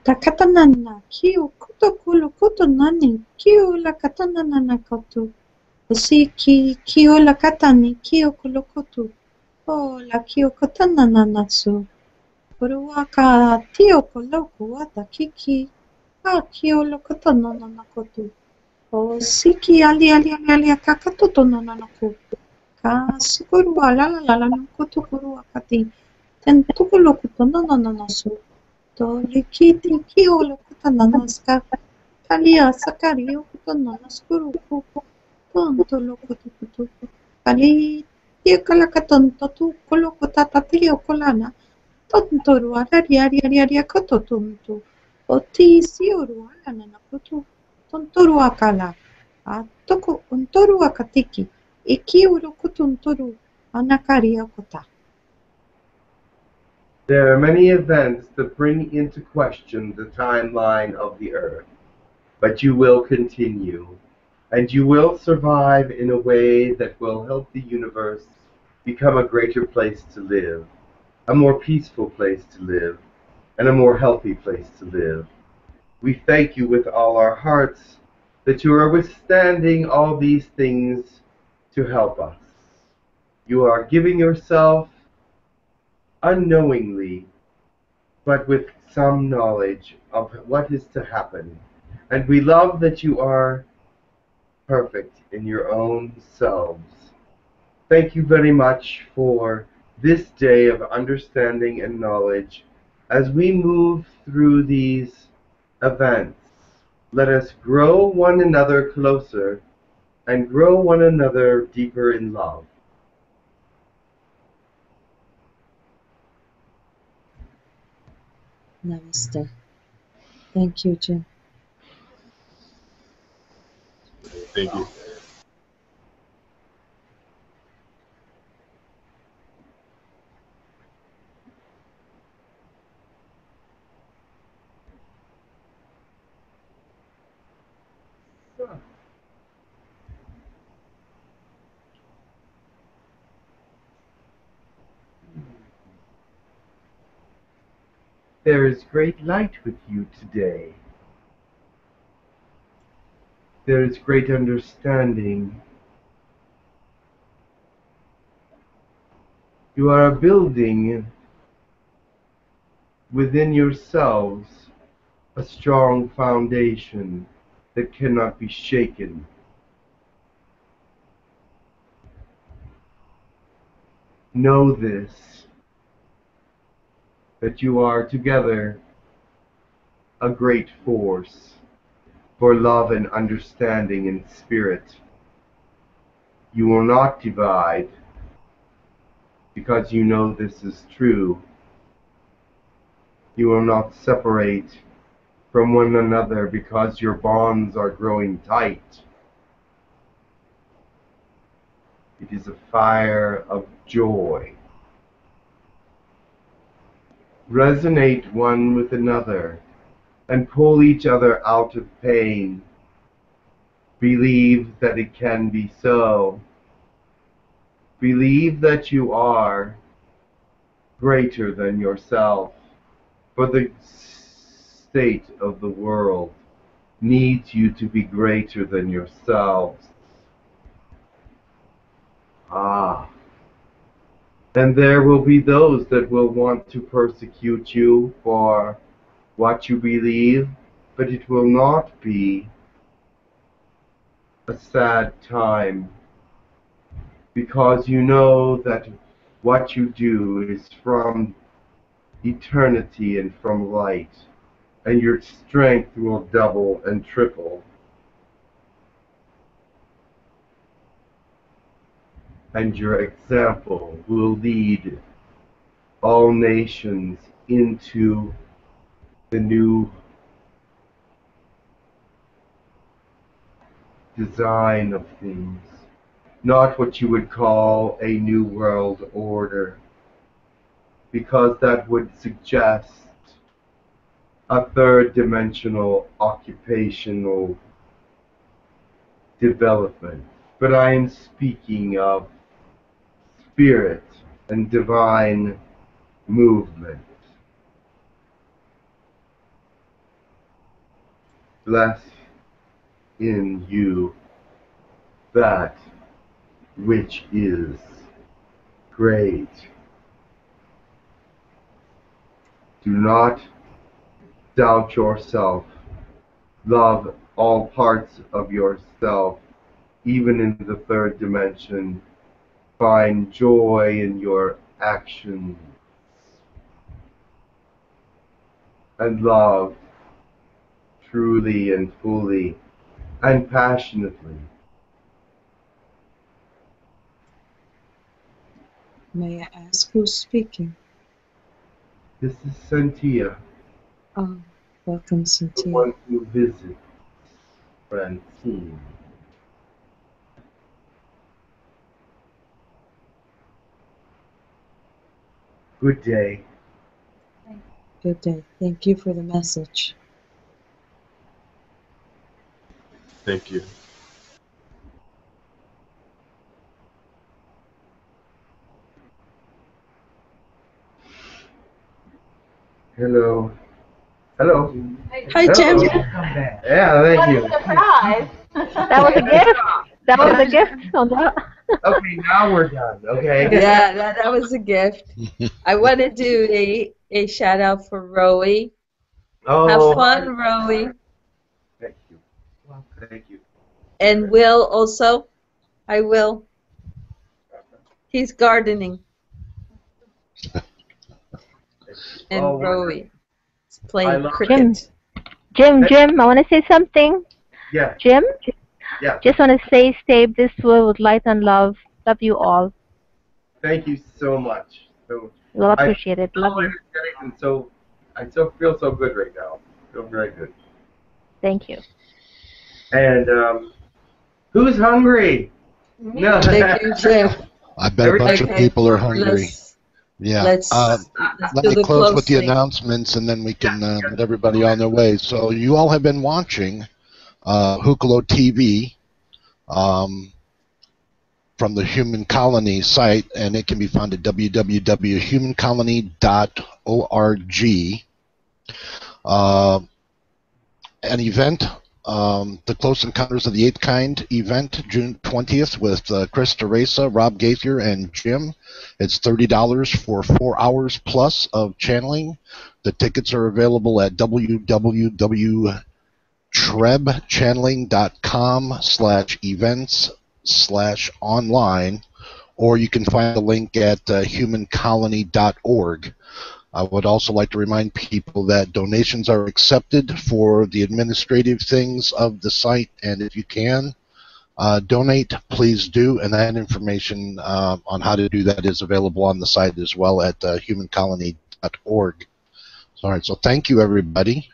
Takatanana, kiu kuto kulu kuto nani, kiu la katanana kotu. Usiki, kiu la katani, kiu kulu kutu. O la kiu katanana natsu. Uruwaka, tio koloku wata kiki. A kiu la katanana kotu. O siki ali kakatoto nanaku. Ka sukuru la kutu kuru wakati. Ten tukulu kuto nananasu. To likiti kiolo kutananaska kalia sakario kutananas kuruku tonto lokutukutu kali tiekala katonto tu kolokutata tio kolana tontoru ariaria kototuntu oti sioru alana kutu tontoru akala atoko untoru akatiki ikiuru kutuntoru anakaria kota. There are many events that bring into question the timeline of the Earth, but you will continue, and you will survive in a way that will help the universe become a greater place to live, a more peaceful place to live, and a more healthy place to live. We thank you with all our hearts that you are withstanding all these things to help us. You are giving yourself unknowingly, but with some knowledge of what is to happen. And we love that you are perfect in your own selves. Thank you very much for this day of understanding and knowledge as we move through these events Let us grow one another closer and grow one another deeper in love. Namaste. Thank you, Jim. Thank you. There is great light with you today. There is great understanding. You are building within yourselves a strong foundation that cannot be shaken. Know this, that you are together a great force for love and understanding in spirit. You will not divide because you know this is true. You will not separate from one another because your bonds are growing tight. It is a fire of joy. Resonate one with another and pull each other out of pain. Believe that it can be so. Believe that you are greater than yourself, for the state of the world needs you to be greater than yourselves. And there will be those that will want to persecute you for what you believe, but it will not be a sad time, because you know that what you do is from eternity and from light, and your strength will double and triple. And your example will lead all nations into the new design of things, not what you would call a new world order, because that would suggest a third dimensional occupational development. But I am speaking of spirit and divine movement. Bless in you that which is great. Do not doubt yourself. Love all parts of yourself, even in the third dimension. Find joy in your actions and love truly and fully and passionately. May I ask who's speaking? This is Cyntia. Oh, welcome, The Cyntia. one who visits Francine. Good day. Good day. Thank you for the message. Thank you. Hello. Hello. Hi, Jim. Yeah, thank you. Surprise! That was a gift. That was a gift. Oh, no. Okay, now we're done. Okay. Yeah, that was a gift. I want to do a shout out for Rowie. Oh. Have fun, Rowie. Thank you. Well, thank you. And Will also. I will. He's gardening. And Oh, Rowie is I playing love cricket. Jim, I want to say something. Yeah. Jim? Yeah. Just want to say, stay this world with light and love. Love you all. Thank you so much. So We'll appreciate it. Love you. And so I feel so good right now. I feel very good. Thank you. And who's hungry? No. Thank you, Jim. I bet a bunch of people are hungry. Let's let do me the close with the closing. announcements, and then we can let everybody on their way. So you all have been watching Hucolo TV from the Human Colony site, and it can be found at www.humancolony.org. An event, the Close Encounters of the Eighth Kind event, June 20th, with Chris Teresa, Rob Gaither, and Jim. It's $30 for 4 hours plus of channeling. The tickets are available at www.trebchanneling.com/events/online, or you can find the link at humancolony.org. I would also like to remind people that donations are accepted for the administrative things of the site, and if you can donate, please do, and that information on how to do that is available on the site as well at humancolony.org. All right, so thank you, everybody.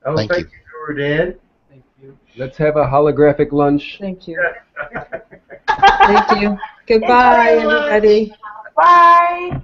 Oh, thank you, Jordan. Thank you. Let's have a holographic lunch. Thank you. Thank you. Goodbye, everybody. Bye.